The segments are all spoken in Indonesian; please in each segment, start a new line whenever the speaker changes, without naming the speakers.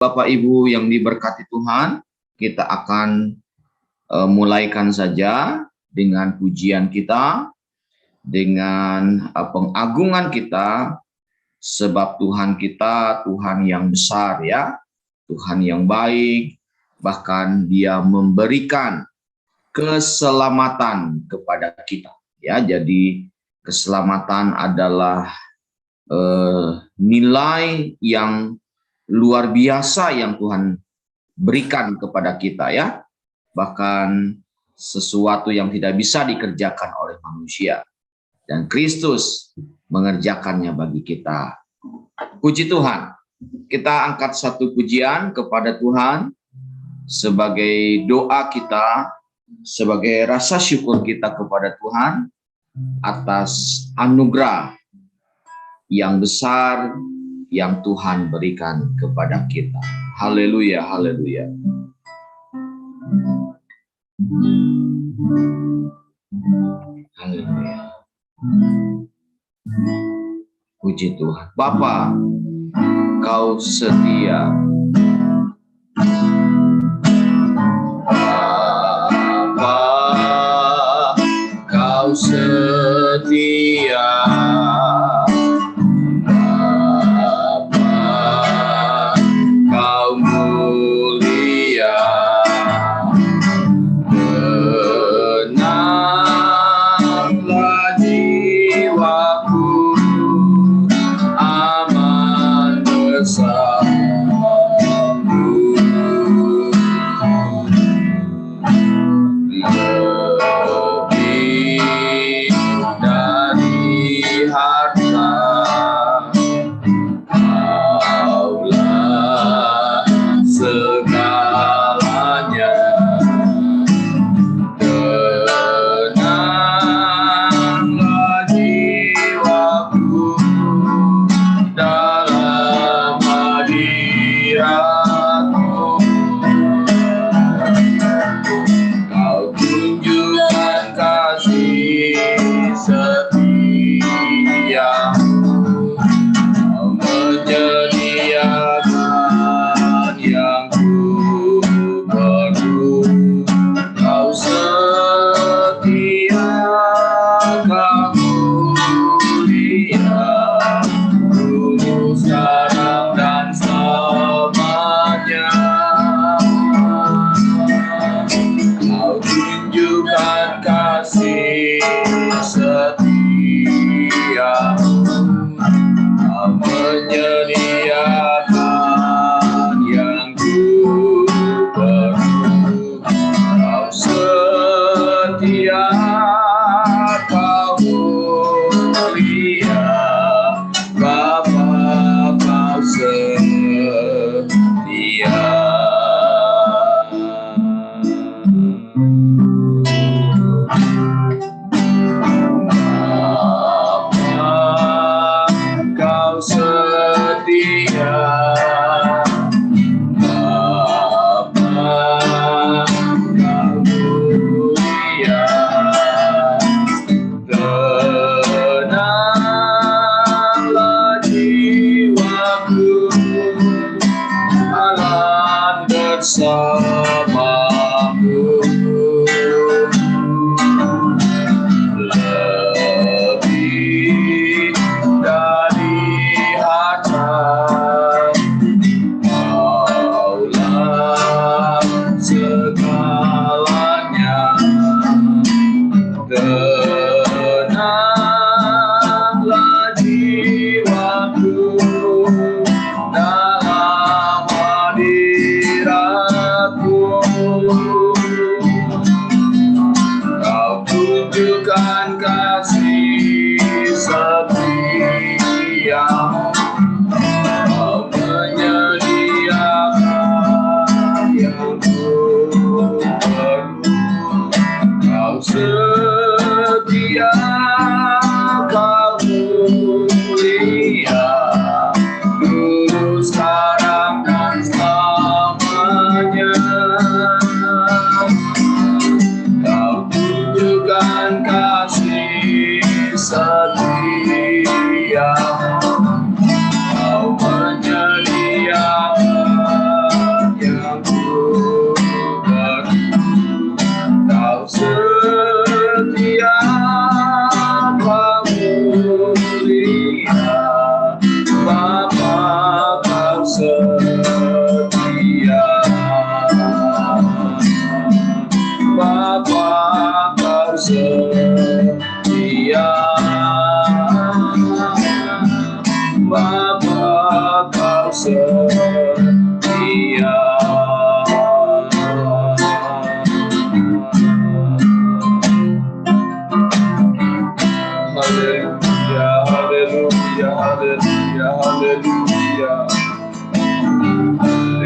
Bapak Ibu yang diberkati Tuhan, kita akan mulaikan saja dengan pujian kita, dengan pengagungan kita, sebab Tuhan kita Tuhan yang besar ya, Tuhan yang baik, bahkan Dia memberikan keselamatan kepada kita ya. Jadi keselamatan adalah nilai yang luar biasa yang Tuhan berikan kepada kita ya, bahkan sesuatu yang tidak bisa dikerjakan oleh manusia, dan Kristus mengerjakannya bagi kita. Puji Tuhan. Kita angkat satu pujian kepada Tuhan sebagai doa kita, sebagai rasa syukur kita kepada Tuhan atas anugerah yang besar yang Tuhan berikan kepada kita. Haleluya, haleluya. Haleluya. Puji Tuhan. Bapa, Kau setia. Bapa, Kau setia.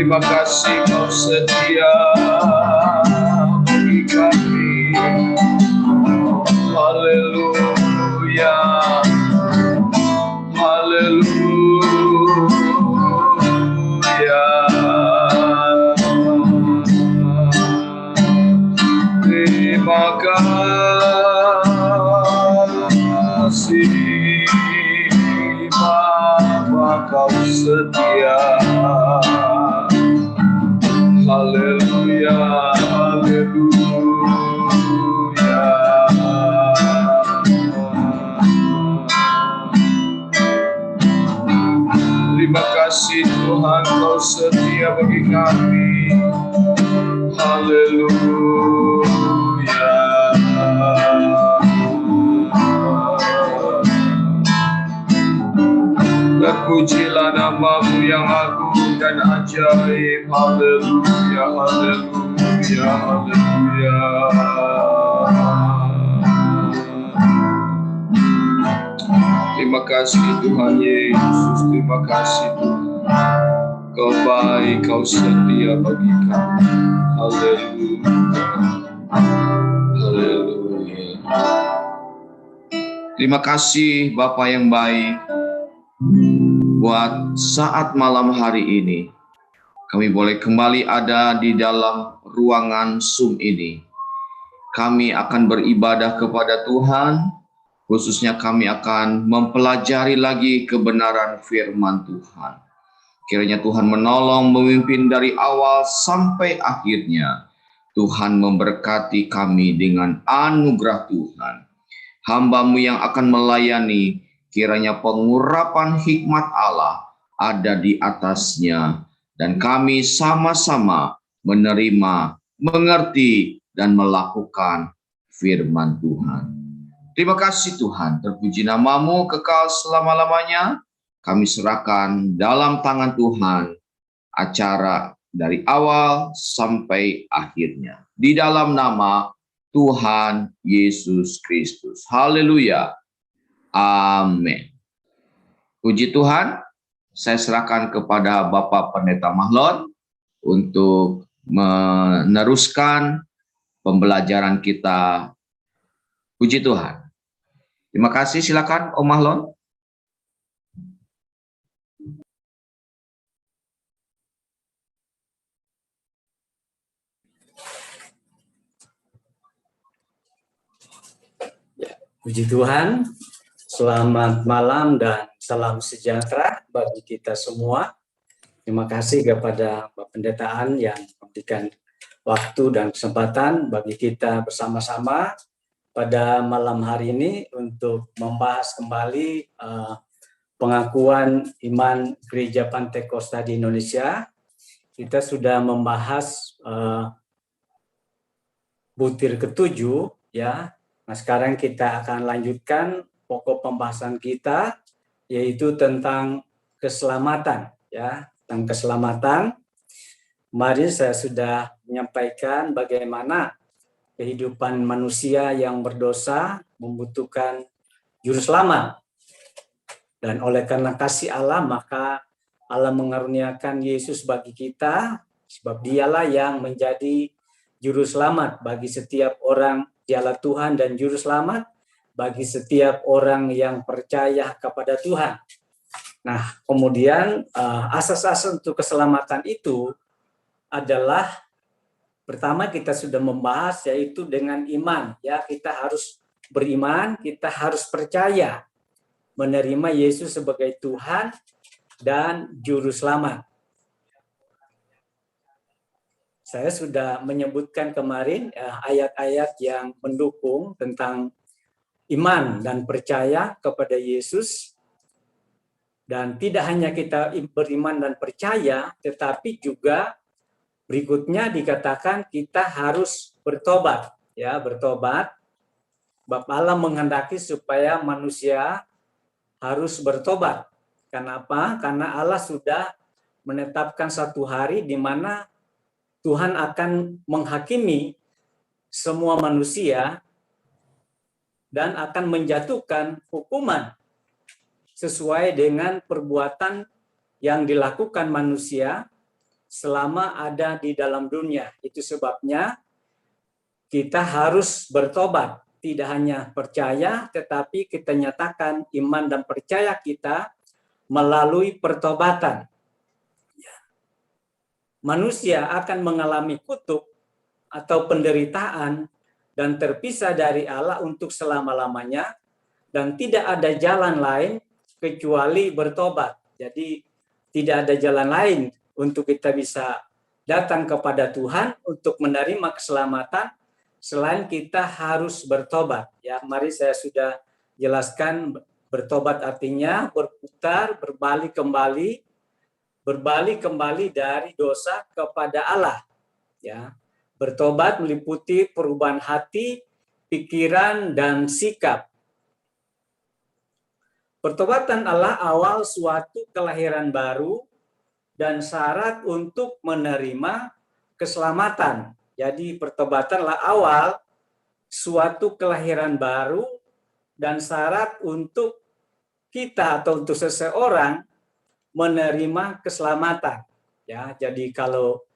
Terima kasih Kau setia bagi kami. Haleluya, haleluya. Terima kasih Bapa, Kau setia. Haleluya, haleluya. Terima kasih Tuhan, Kau setia bagi kami. Haleluya. Terpujilah nama-Mu yang agung dan ajaib. Haleluya, haleluya, haleluya. Terima kasih Tuhan Yesus, terima kasih Tuhan. Kau baik, Kau setia bagi kami. Haleluya, haleluya. Terima kasih Bapa yang baik. Buat saat malam hari ini, kami boleh kembali ada di dalam ruangan Zoom ini. Kami akan beribadah kepada Tuhan, khususnya kami akan mempelajari lagi kebenaran firman Tuhan. Kiranya Tuhan menolong, memimpin dari awal sampai akhirnya. Tuhan memberkati kami dengan anugerah Tuhan. Hamba-Mu yang akan melayani, kiranya pengurapan hikmat Allah ada di atasnya, dan kami sama-sama menerima, mengerti, dan melakukan firman Tuhan. Terima kasih Tuhan, terpuji nama-Mu kekal selama-lamanya. Kami serahkan dalam tangan Tuhan acara dari awal sampai akhirnya. Di dalam nama Tuhan Yesus Kristus. Haleluya. Amin. Puji Tuhan, saya serahkan kepada Bapak Pendeta Mahlon untuk meneruskan pembelajaran kita. Puji Tuhan. Terima kasih, silakan Om Mahlon.
Puji Tuhan. Selamat malam dan salam sejahtera bagi kita semua. Terima kasih kepada Bapak Pendetaan yang memberikan waktu dan kesempatan bagi kita bersama-sama pada malam hari ini untuk membahas kembali pengakuan iman Gereja Pantekosta di Indonesia. Kita sudah membahas butir ke-7 ya. Nah, sekarang kita akan lanjutkan pokok pembahasan kita, yaitu tentang keselamatan, ya, tentang keselamatan. Kemarin saya sudah menyampaikan bagaimana kehidupan manusia yang berdosa membutuhkan juru selamat. Dan oleh karena kasih Allah, maka Allah mengaruniakan Yesus bagi kita, sebab Dialah yang menjadi juru selamat bagi setiap orang. Dialah Tuhan dan juru selamat bagi setiap orang yang percaya kepada Tuhan. Nah, kemudian asas-asas untuk keselamatan itu adalah pertama kita sudah membahas, yaitu dengan iman. Ya, kita harus beriman, kita harus percaya menerima Yesus sebagai Tuhan dan juru selamat. Saya sudah menyebutkan kemarin ayat-ayat yang mendukung tentang iman dan percaya kepada Yesus. Dan tidak hanya kita beriman dan percaya, tetapi juga berikutnya dikatakan kita harus bertobat. Ya, bertobat. Bapa Allah menghendaki supaya manusia harus bertobat. Kenapa? Karena Allah sudah menetapkan satu hari di mana Tuhan akan menghakimi semua manusia dan akan menjatuhkan hukuman sesuai dengan perbuatan yang dilakukan manusia selama ada di dalam dunia. Itu sebabnya kita harus bertobat. Tidak hanya percaya, tetapi kita nyatakan iman dan percaya kita melalui pertobatan. Manusia akan mengalami kutuk atau penderitaan dan terpisah dari Allah untuk selama-lamanya, dan tidak ada jalan lain kecuali bertobat. Jadi tidak ada jalan lain untuk kita bisa datang kepada Tuhan untuk menerima keselamatan selain kita harus bertobat. Ya, mari saya sudah jelaskan, bertobat artinya berputar, berbalik kembali dari dosa kepada Allah. Ya, bertobat meliputi perubahan hati, pikiran, dan sikap. Pertobatan adalah awal suatu kelahiran baru dan syarat untuk menerima keselamatan. Jadi pertobatanlah awal suatu kelahiran baru dan syarat untuk kita atau untuk seseorang menerima keselamatan. Ya, jadi kalau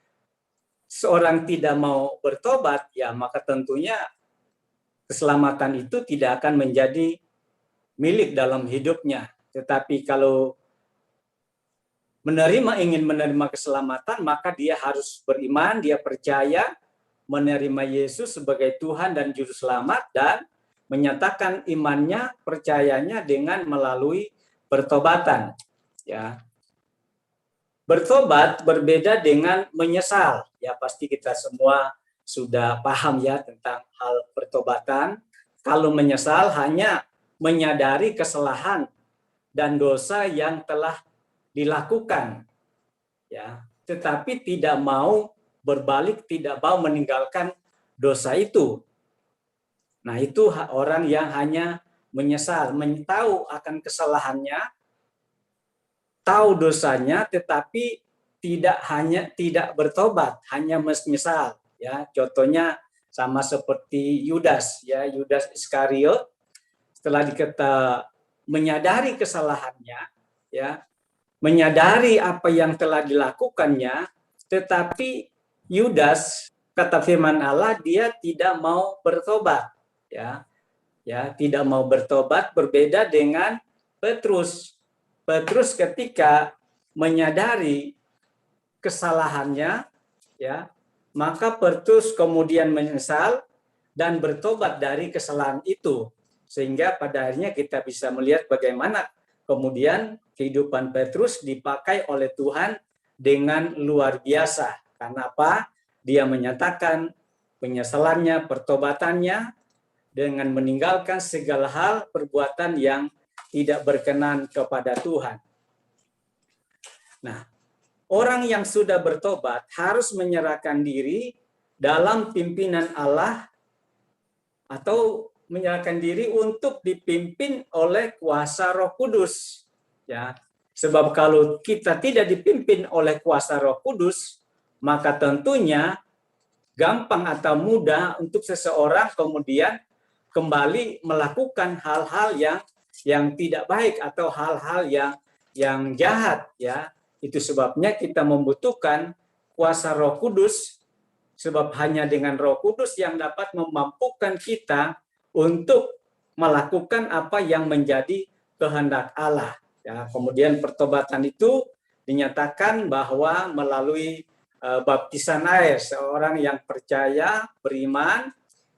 seorang tidak mau bertobat, ya maka tentunya keselamatan itu tidak akan menjadi milik dalam hidupnya. Tetapi kalau ingin menerima keselamatan, maka dia harus beriman, dia percaya, menerima Yesus sebagai Tuhan dan Juru Selamat, dan menyatakan imannya, percayanya dengan melalui pertobatan. Ya. Bertobat berbeda dengan menyesal. Ya, pasti kita semua sudah paham ya tentang hal pertobatan. Kalau menyesal hanya menyadari kesalahan dan dosa yang telah dilakukan, ya, tetapi tidak mau berbalik, tidak mau meninggalkan dosa itu. Nah, itu orang yang hanya menyesal, tahu akan kesalahannya, tahu dosanya, tetapi tidak bertobat, hanya menyesal. Ya, contohnya sama seperti Yudas, ya, Yudas Iskariot. Setelah menyadari kesalahannya, ya, menyadari apa yang telah dilakukannya, tetapi Yudas, kata firman Allah, dia tidak mau bertobat, ya, tidak mau bertobat. Berbeda dengan Petrus. Petrus ketika menyadari kesalahannya, ya, maka Petrus kemudian menyesal dan bertobat dari kesalahan itu. Sehingga pada akhirnya kita bisa melihat bagaimana kemudian kehidupan Petrus dipakai oleh Tuhan dengan luar biasa. Karena apa? Dia menyatakan penyesalannya, pertobatannya, dengan meninggalkan segala hal perbuatan yang tidak berkenan kepada Tuhan. Nah, orang yang sudah bertobat harus menyerahkan diri dalam pimpinan Allah atau menyerahkan diri untuk dipimpin oleh kuasa Roh Kudus. Ya, sebab kalau kita tidak dipimpin oleh kuasa Roh Kudus, maka tentunya gampang atau mudah untuk seseorang kemudian kembali melakukan hal-hal yang tidak baik atau hal-hal yang jahat. Ya, itu sebabnya kita membutuhkan kuasa Roh Kudus, sebab hanya dengan Roh Kudus yang dapat memampukan kita untuk melakukan apa yang menjadi kehendak Allah. Ya, kemudian pertobatan itu dinyatakan bahwa melalui baptisan air, seorang yang percaya, beriman,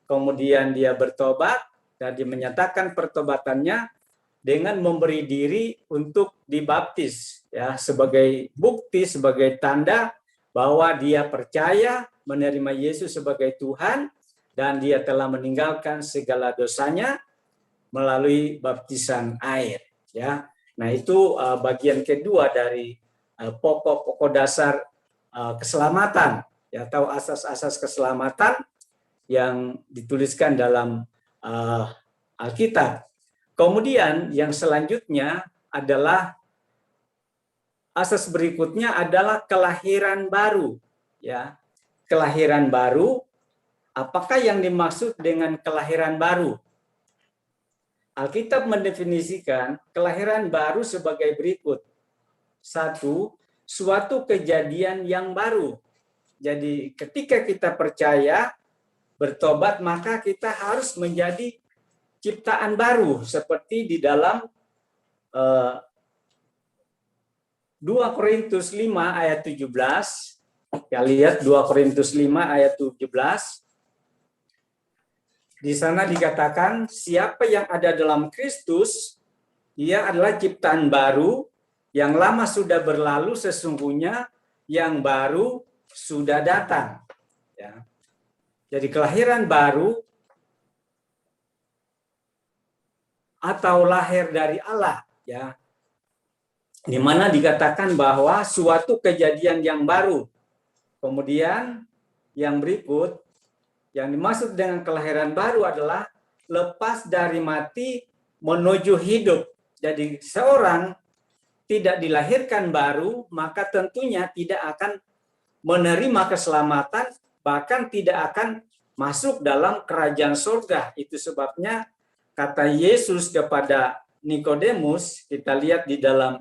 kemudian dia bertobat dan dia menyatakan pertobatannya dengan memberi diri untuk dibaptis, ya, sebagai bukti, sebagai tanda bahwa dia percaya menerima Yesus sebagai Tuhan dan dia telah meninggalkan segala dosanya melalui baptisan air. Ya, nah itu bagian kedua dari pokok-pokok dasar keselamatan, ya, atau asas-asas keselamatan yang dituliskan dalam Alkitab. Kemudian yang selanjutnya adalah asas berikutnya adalah kelahiran baru. Ya, kelahiran baru. Apakah yang dimaksud dengan kelahiran baru? Alkitab mendefinisikan kelahiran baru sebagai berikut. 1. suatu kejadian yang baru. Jadi ketika kita percaya, bertobat, maka kita harus menjadi ciptaan baru seperti di dalam 2 Korintus 5 ayat 17. Ya, lihat 2 Korintus 5 ayat 17. Di sana dikatakan, siapa yang ada dalam Kristus, ia adalah ciptaan baru, yang lama sudah berlalu, sesungguhnya yang baru sudah datang. Ya. Jadi kelahiran baru atau lahir dari Allah, ya, di mana dikatakan bahwa suatu kejadian yang baru. Kemudian yang berikut, yang dimaksud dengan kelahiran baru adalah lepas dari mati menuju hidup. Jadi seorang tidak dilahirkan baru, maka tentunya tidak akan menerima keselamatan, bahkan tidak akan masuk dalam kerajaan surga. Itu sebabnya kata Yesus kepada Nikodemus, kita lihat di dalam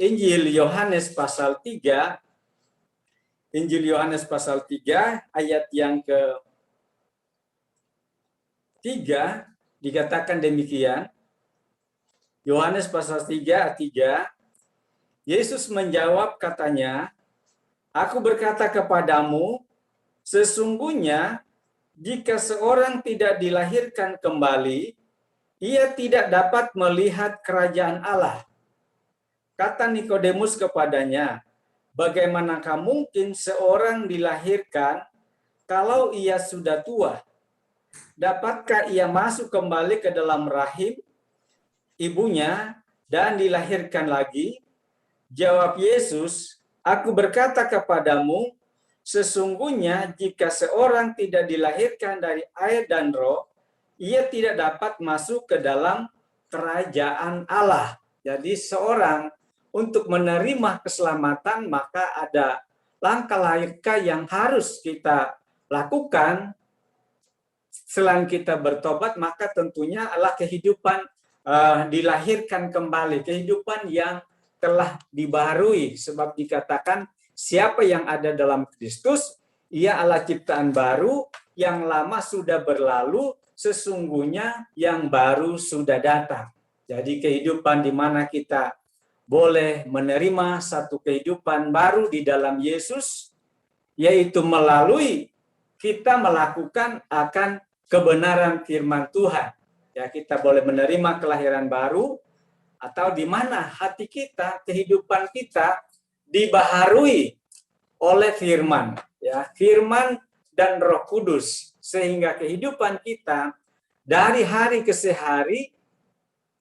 Injil Yohanes pasal 3, Injil Yohanes pasal 3 ayat yang ke-3 dikatakan demikian. Yohanes pasal 3 ayat 3, Yesus menjawab katanya, Aku berkata kepadamu, sesungguhnya jika seorang tidak dilahirkan kembali, ia tidak dapat melihat kerajaan Allah. Kata Nikodemus kepadanya, bagaimanakah mungkin seorang dilahirkan kalau ia sudah tua? Dapatkah ia masuk kembali ke dalam rahim ibunya dan dilahirkan lagi? Jawab Yesus, Aku berkata kepadamu, sesungguhnya jika seorang tidak dilahirkan dari air dan roh, ia tidak dapat masuk ke dalam kerajaan Allah. Jadi seorang untuk menerima keselamatan, maka ada langkah-langkah yang harus kita lakukan. Selain kita bertobat, maka tentunya adalah kehidupan dilahirkan kembali, kehidupan yang telah dibaharui, sebab dikatakan siapa yang ada dalam Kristus, ia adalah ciptaan baru, yang lama sudah berlalu, sesungguhnya yang baru sudah datang. Jadi kehidupan di mana kita boleh menerima satu kehidupan baru di dalam Yesus, yaitu melalui kita melakukan akan kebenaran firman Tuhan. Ya, kita boleh menerima kelahiran baru, atau di mana hati kita, kehidupan kita dibaharui oleh firman, ya, firman dan Roh Kudus, sehingga kehidupan kita dari hari ke hari,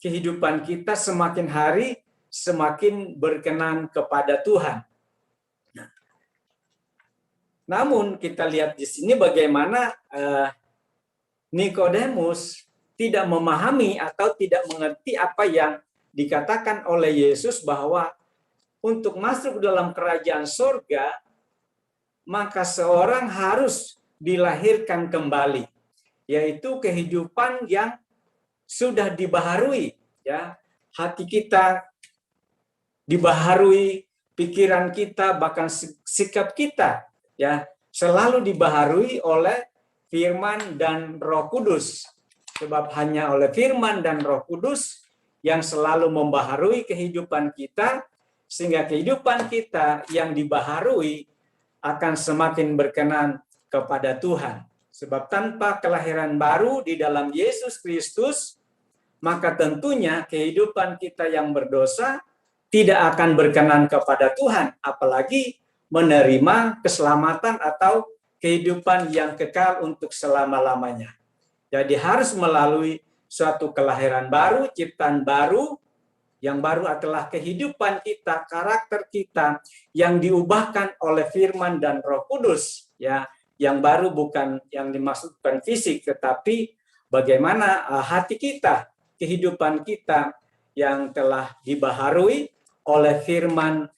kehidupan kita semakin hari semakin berkenan kepada Tuhan. Namun kita lihat di sini bagaimana Nikodemus tidak memahami atau tidak mengerti apa yang dikatakan oleh Yesus bahwa untuk masuk dalam kerajaan surga, maka seorang harus dilahirkan kembali, yaitu kehidupan yang sudah dibaharui, ya, hati kita dibaharui, pikiran kita, bahkan sikap kita, ya, selalu dibaharui oleh firman dan Roh Kudus, sebab hanya oleh firman dan Roh Kudus yang selalu membaharui kehidupan kita, sehingga kehidupan kita yang dibaharui akan semakin berkenan kepada Tuhan. Sebab tanpa kelahiran baru di dalam Yesus Kristus, maka tentunya kehidupan kita yang berdosa tidak akan berkenan kepada Tuhan, apalagi menerima keselamatan atau kehidupan yang kekal untuk selama-lamanya. Jadi harus melalui suatu kelahiran baru, ciptaan baru, yang baru adalah kehidupan kita, karakter kita yang diubahkan oleh firman dan Roh Kudus, ya. Yang baru bukan yang dimaksudkan fisik, tetapi bagaimana hati kita, kehidupan kita yang telah dibaharui oleh firman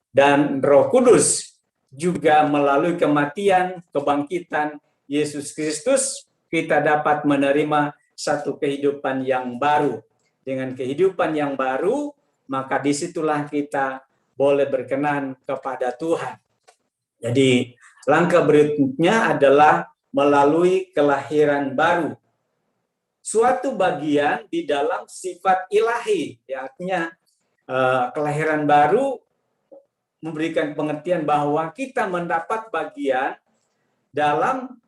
dan Roh Kudus, juga melalui kematian, kebangkitan Yesus Kristus, kita dapat menerima satu kehidupan yang baru. Dengan kehidupan yang baru, maka disitulah kita boleh berkenan kepada Tuhan. Jadi langkah berikutnya adalah melalui kelahiran baru. Suatu bagian di dalam sifat ilahi, ya, artinya kelahiran baru memberikan pengertian bahwa kita mendapat bagian dalam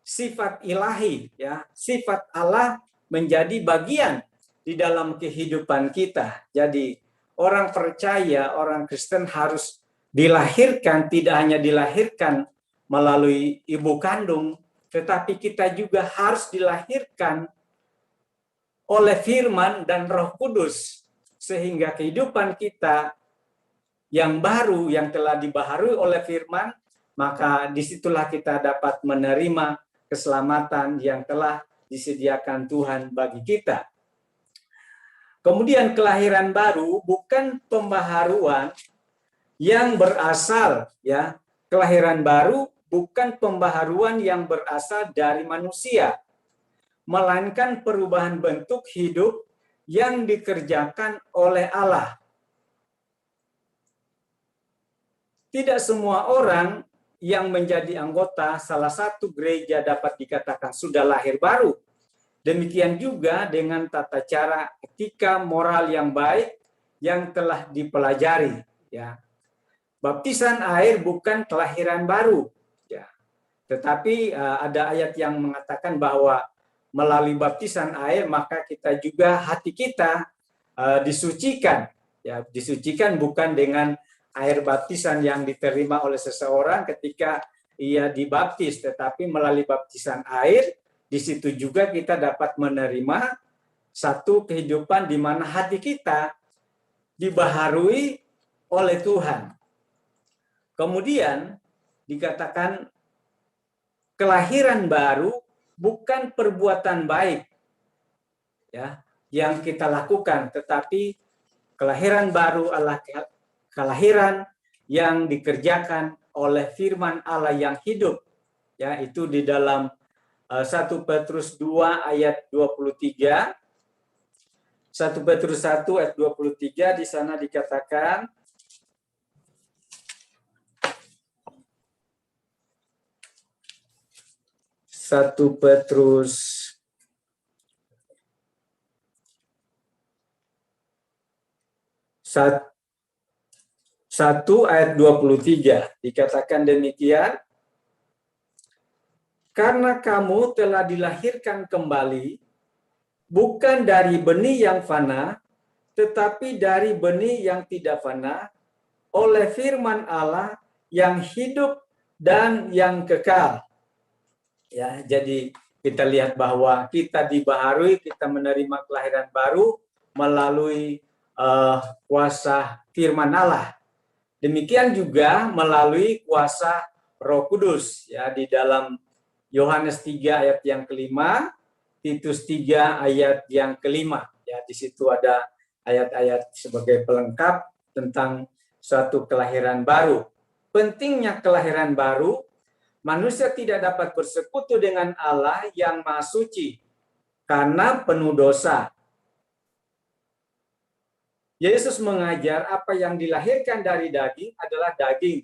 sifat ilahi, ya, sifat Allah menjadi bagian di dalam kehidupan kita. Jadi orang percaya, orang Kristen harus dilahirkan, tidak hanya dilahirkan melalui ibu kandung, tetapi kita juga harus dilahirkan oleh firman dan Roh Kudus, sehingga kehidupan kita yang baru, yang telah dibaharui oleh firman, maka disitulah kita dapat menerima keselamatan yang telah disediakan Tuhan bagi kita. Kemudian kelahiran baru bukan pembaharuan yang berasal, ya, kelahiran baru bukan pembaharuan yang berasal dari manusia, melainkan perubahan bentuk hidup yang dikerjakan oleh Allah. Tidak semua orang yang menjadi anggota salah satu gereja dapat dikatakan sudah lahir baru. Demikian juga dengan tata cara etika moral yang baik yang telah dipelajari. Ya. Baptisan air bukan kelahiran baru. Ya. Tetapi ada ayat yang mengatakan bahwa melalui baptisan air maka kita juga hati kita disucikan. Ya, disucikan bukan dengan air baptisan yang diterima oleh seseorang ketika ia dibaptis, tetapi melalui baptisan air, di situ juga kita dapat menerima satu kehidupan di mana hati kita dibaharui oleh Tuhan. Kemudian dikatakan kelahiran baru bukan perbuatan baik, ya, yang kita lakukan, tetapi kelahiran baru adalah kelahiran yang dikerjakan oleh firman Allah yang hidup, ya, itu di dalam 1 Petrus 2 ayat 23. 1 Petrus 1 ayat 23 di sana dikatakan 1 Petrus 1 ayat 23 dikatakan demikian, karena kamu telah dilahirkan kembali bukan dari benih yang fana, tetapi dari benih yang tidak fana, oleh firman Allah yang hidup dan yang kekal. Ya, jadi kita lihat bahwa kita dibaharui, kita menerima kelahiran baru melalui kuasa firman Allah. Demikian juga melalui kuasa Roh Kudus, ya, di dalam Yohanes 3 ayat yang kelima, Titus 3 ayat yang kelima. Ya, di situ ada ayat-ayat sebagai pelengkap tentang suatu kelahiran baru. Pentingnya kelahiran baru, manusia tidak dapat bersekutu dengan Allah yang Maha Suci karena penuh dosa. Yesus mengajar apa yang dilahirkan dari daging adalah daging.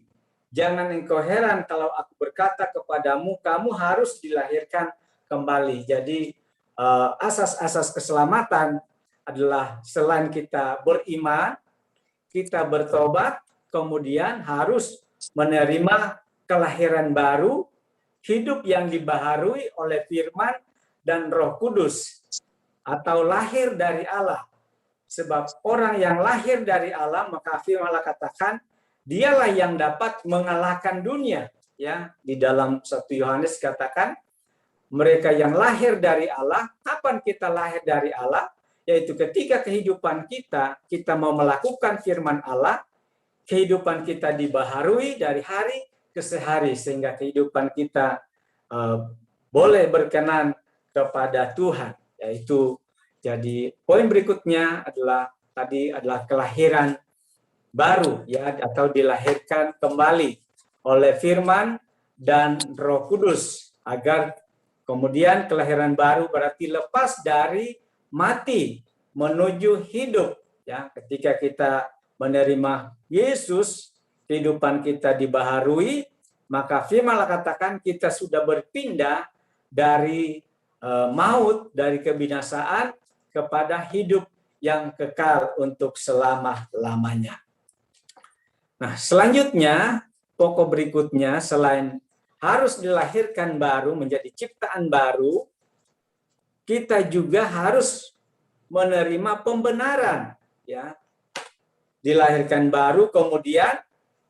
Jangan engkau heran kalau aku berkata kepadamu, kamu harus dilahirkan kembali. Jadi asas-asas keselamatan adalah selain kita beriman, kita bertobat, kemudian harus menerima kelahiran baru, hidup yang dibaharui oleh firman dan Roh Kudus, atau lahir dari Allah. Sebab orang yang lahir dari Allah, maka firman Allah katakan, dialah yang dapat mengalahkan dunia. Ya, di dalam 1 Yohanes katakan, mereka yang lahir dari Allah, kapan kita lahir dari Allah? Yaitu ketika kehidupan kita mau melakukan firman Allah, kehidupan kita dibaharui dari hari ke hari, sehingga kehidupan kita boleh berkenan kepada Tuhan. Yaitu, jadi poin berikutnya adalah kelahiran baru, ya, atau dilahirkan kembali oleh firman dan Roh Kudus, agar kemudian kelahiran baru berarti lepas dari mati menuju hidup, ya. Ketika kita menerima Yesus, kehidupan kita dibaharui, maka firman Allah katakan kita sudah berpindah dari maut, dari kebinasaan kepada hidup yang kekal untuk selama-lamanya. Nah, selanjutnya, pokok berikutnya selain harus dilahirkan baru, menjadi ciptaan baru, kita juga harus menerima pembenaran, ya. Dilahirkan baru, kemudian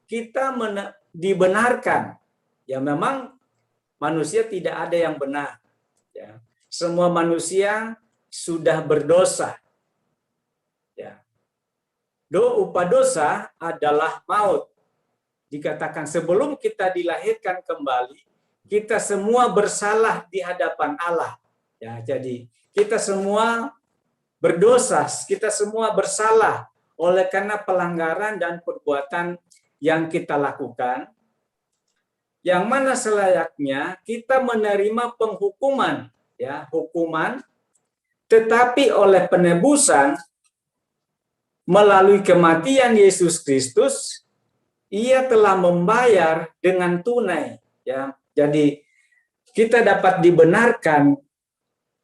kita dibenarkan. Ya, memang manusia tidak ada yang benar, ya. Semua manusia sudah berdosa, ya. Upah dosa adalah maut. Dikatakan sebelum kita dilahirkan kembali, kita semua bersalah di hadapan Allah. Ya, jadi kita semua berdosa, kita semua bersalah oleh karena pelanggaran dan perbuatan yang kita lakukan, yang mana selayaknya kita menerima penghukuman, ya, hukuman, tetapi oleh penebusan melalui kematian Yesus Kristus, Ia telah membayar dengan tunai, ya. Jadi kita dapat dibenarkan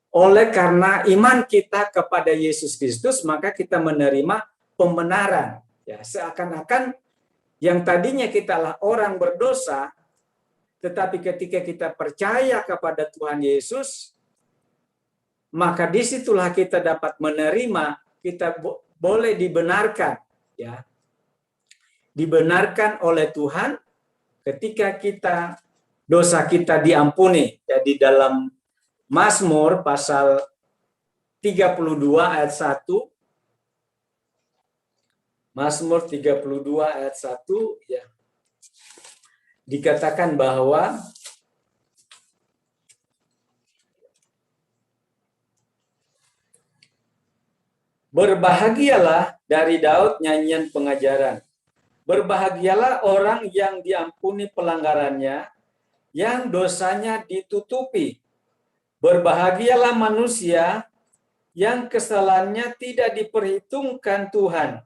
oleh karena iman kita kepada Yesus Kristus, maka kita menerima pembenaran, ya. Seakan-akan yang tadinya kita lah orang berdosa, tetapi ketika kita percaya kepada Tuhan Yesus, maka disitulah kita dapat menerima, kita boleh dibenarkan, ya. Dibenarkan oleh Tuhan ketika dosa kita diampuni. Jadi dalam Mazmur pasal 32 ayat 1, Mazmur 32 ayat 1, ya, dikatakan bahwa berbahagialah, dari Daud nyanyian pengajaran. Berbahagialah orang yang diampuni pelanggarannya, yang dosanya ditutupi. Berbahagialah manusia yang kesalahannya tidak diperhitungkan Tuhan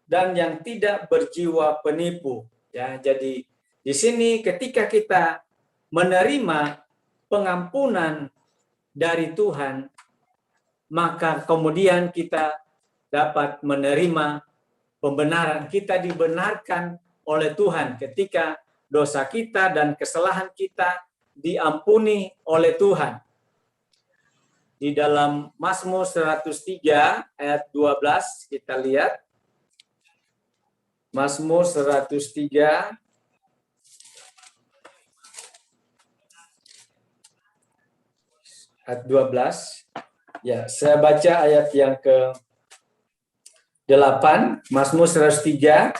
dan yang tidak berjiwa penipu. Ya, jadi di sini ketika kita menerima pengampunan dari Tuhan, maka kemudian kita dapat menerima pembenaran. Kita dibenarkan oleh Tuhan ketika dosa kita dan kesalahan kita diampuni oleh Tuhan. Di dalam Mazmur 103 ayat 12 kita lihat. Mazmur 103 ayat 12. Ya, saya baca ayat yang ke-8, Mazmur 103.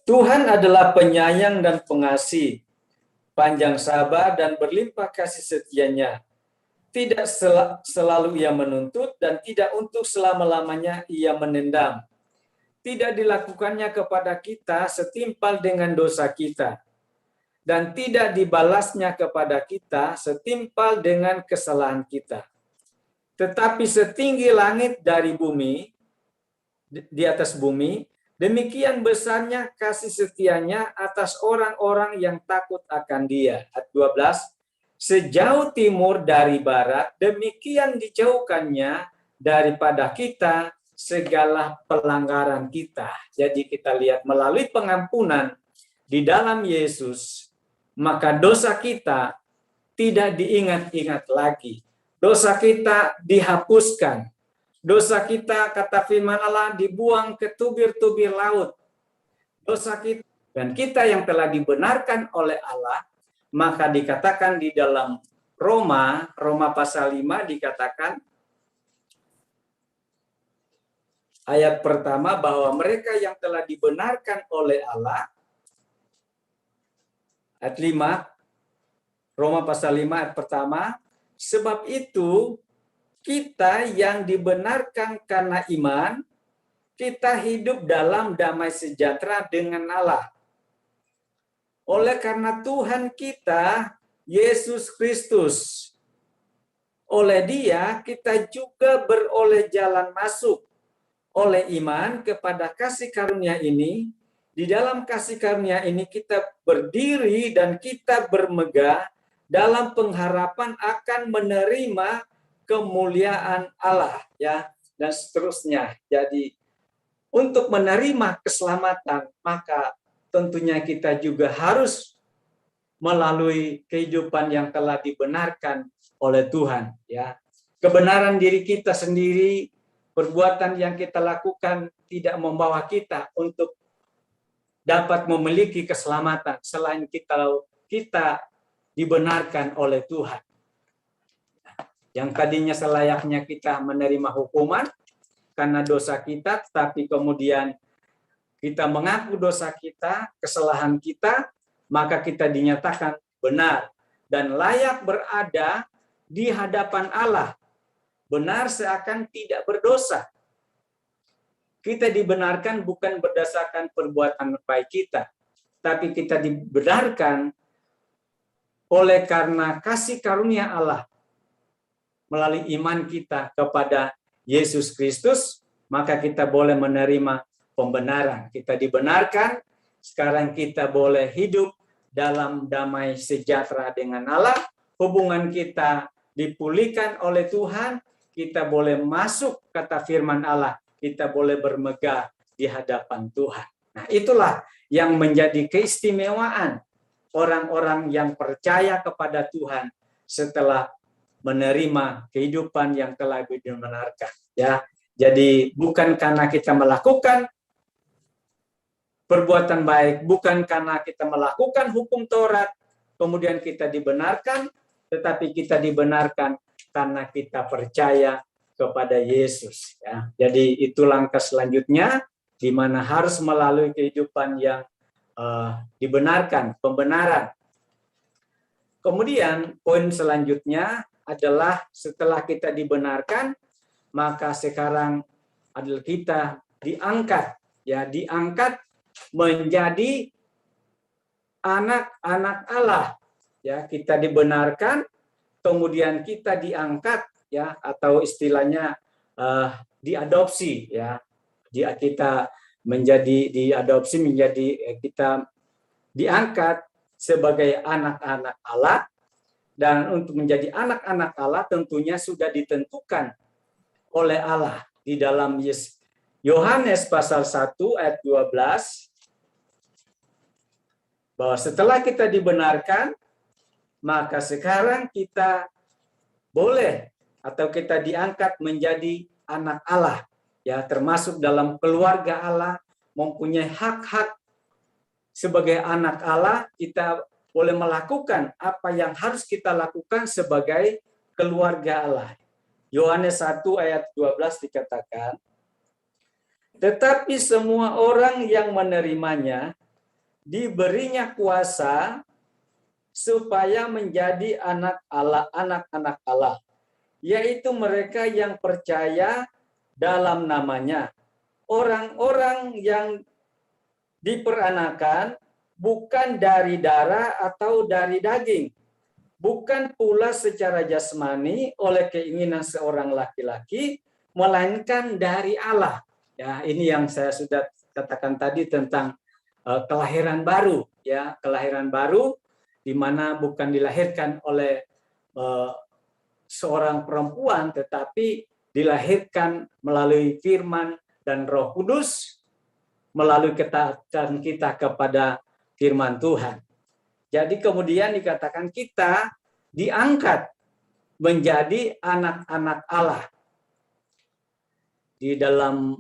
Tuhan adalah penyayang dan pengasih, panjang sabar dan berlimpah kasih setianya. Tidak selalu Ia menuntut dan tidak untuk selama-lamanya Ia menendam. Tidak dilakukannya kepada kita setimpal dengan dosa kita, dan tidak dibalasnya kepada kita setimpal dengan kesalahan kita. Tetapi setinggi langit dari bumi, di atas bumi, demikian besarnya kasih setianya atas orang-orang yang takut akan Dia. Ayat 12, sejauh timur dari barat, demikian dijauhkannya daripada kita segala pelanggaran kita. Jadi kita lihat melalui pengampunan di dalam Yesus, maka dosa kita tidak diingat-ingat lagi. Dosa kita dihapuskan. Dosa kita, kata firman Allah, dibuang ke tubir-tubir laut. Dosa kita, dan kita yang telah dibenarkan oleh Allah, maka dikatakan di dalam Roma pasal 5 dikatakan, ayat pertama, bahwa mereka yang telah dibenarkan oleh Allah, ayat 5, Roma pasal 5 ayat pertama, sebab itu kita yang dibenarkan karena iman, kita hidup dalam damai sejahtera dengan Allah. Oleh karena Tuhan kita, Yesus Kristus, oleh Dia kita juga beroleh jalan masuk oleh iman kepada kasih karunia ini, di dalam kasih karunia ini kita berdiri dan kita bermegah dalam pengharapan akan menerima kemuliaan Allah, ya, dan seterusnya. Jadi untuk menerima keselamatan, maka tentunya kita juga harus melalui kehidupan yang telah dibenarkan oleh Tuhan, ya. Kebenaran diri kita sendiri, perbuatan yang kita lakukan tidak membawa kita untuk dapat memiliki keselamatan selain kita dibenarkan oleh Tuhan. Yang tadinya selayaknya kita menerima hukuman karena dosa kita, tapi kemudian kita mengaku dosa kita, kesalahan kita, maka kita dinyatakan benar dan layak berada di hadapan Allah. Benar seakan tidak berdosa. Kita dibenarkan bukan berdasarkan perbuatan baik kita, tapi kita dibenarkan oleh karena kasih karunia Allah melalui iman kita kepada Yesus Kristus, maka kita boleh menerima pembenaran. Kita dibenarkan, sekarang kita boleh hidup dalam damai sejahtera dengan Allah, hubungan kita dipulihkan oleh Tuhan, kita boleh masuk kata firman Allah, kita boleh bermegah di hadapan Tuhan. Nah, itulah yang menjadi keistimewaan orang-orang yang percaya kepada Tuhan setelah menerima kehidupan yang telah dibenarkan, ya. Jadi bukan karena kita melakukan perbuatan baik, bukan karena kita melakukan hukum Taurat kemudian kita dibenarkan, tetapi kita dibenarkan karena kita percaya kepada Yesus, ya. Jadi itu langkah selanjutnya di mana harus melalui kehidupan yang dibenarkan, pembenaran. Kemudian poin selanjutnya adalah setelah kita dibenarkan, maka sekarang adalah kita diangkat, ya, diangkat menjadi anak-anak Allah, ya. Kita dibenarkan, kemudian kita diangkat, ya, atau istilahnya diadopsi, ya. Kita menjadi diadopsi menjadi kita diangkat sebagai anak-anak Allah. Dan untuk menjadi anak-anak Allah tentunya sudah ditentukan oleh Allah di dalam Yohanes pasal 1 ayat 12, bahwa setelah kita dibenarkan, maka sekarang kita boleh atau kita diangkat menjadi anak Allah, ya, termasuk dalam keluarga Allah, mempunyai hak-hak sebagai anak Allah. Kita boleh melakukan apa yang harus kita lakukan sebagai keluarga Allah. Yohanes 1 ayat 12 dikatakan, tetapi semua orang yang menerimanya diberinya kuasa supaya menjadi anak-anak Allah, yaitu mereka yang percaya dalam namanya. Orang-orang yang diperanakan bukan dari darah atau dari daging, bukan pula secara jasmani oleh keinginan seorang laki-laki, melainkan dari Allah. Ya, ini yang saya sudah katakan tadi tentang kelahiran baru, ya, kelahiran baru di mana bukan dilahirkan oleh seorang perempuan, tetapi dilahirkan melalui firman dan Roh Kudus, melalui ketaatan kita kepada firman Tuhan. Jadi kemudian dikatakan kita diangkat menjadi anak-anak Allah. Di dalam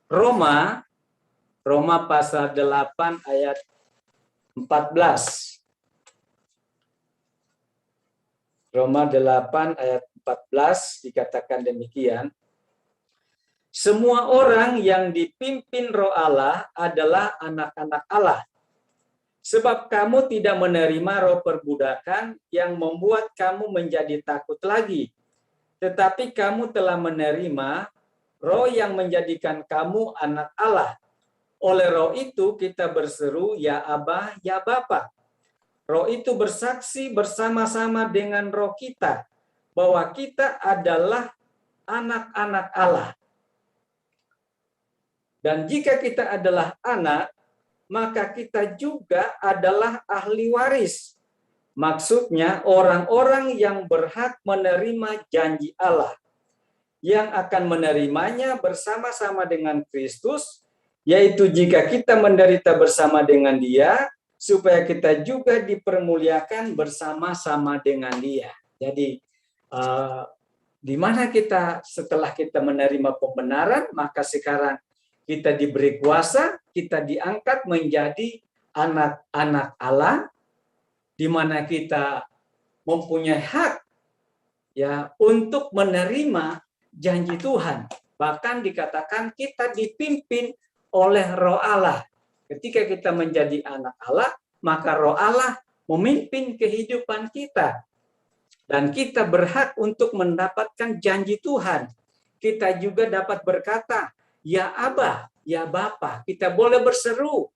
Roma pasal 8 ayat 14. Roma 8 ayat 14 dikatakan demikian. Semua orang yang dipimpin Roh Allah adalah anak-anak Allah. Sebab kamu tidak menerima roh perbudakan yang membuat kamu menjadi takut lagi. Tetapi kamu telah menerima roh yang menjadikan kamu anak Allah. Oleh roh itu kita berseru, ya Abba, ya Bapa. Roh itu bersaksi bersama-sama dengan roh kita bahwa kita adalah anak-anak Allah. Dan jika kita adalah anak, maka kita juga adalah ahli waris. Maksudnya orang-orang yang berhak menerima janji Allah, yang akan menerimanya bersama-sama dengan Kristus, yaitu jika kita menderita bersama dengan Dia, supaya kita juga dipermuliakan bersama-sama dengan Dia. Jadi, di mana kita setelah kita menerima pembenaran, maka sekarang kita diberi kuasa, kita diangkat menjadi anak-anak Allah, di mana kita mempunyai hak ya untuk menerima janji Tuhan. Bahkan dikatakan kita dipimpin oleh Roh Allah. Ketika kita menjadi anak Allah, maka Roh Allah memimpin kehidupan kita. Dan kita berhak untuk mendapatkan janji Tuhan. Kita juga dapat berkata, ya Aba, ya Bapa. Kita boleh berseru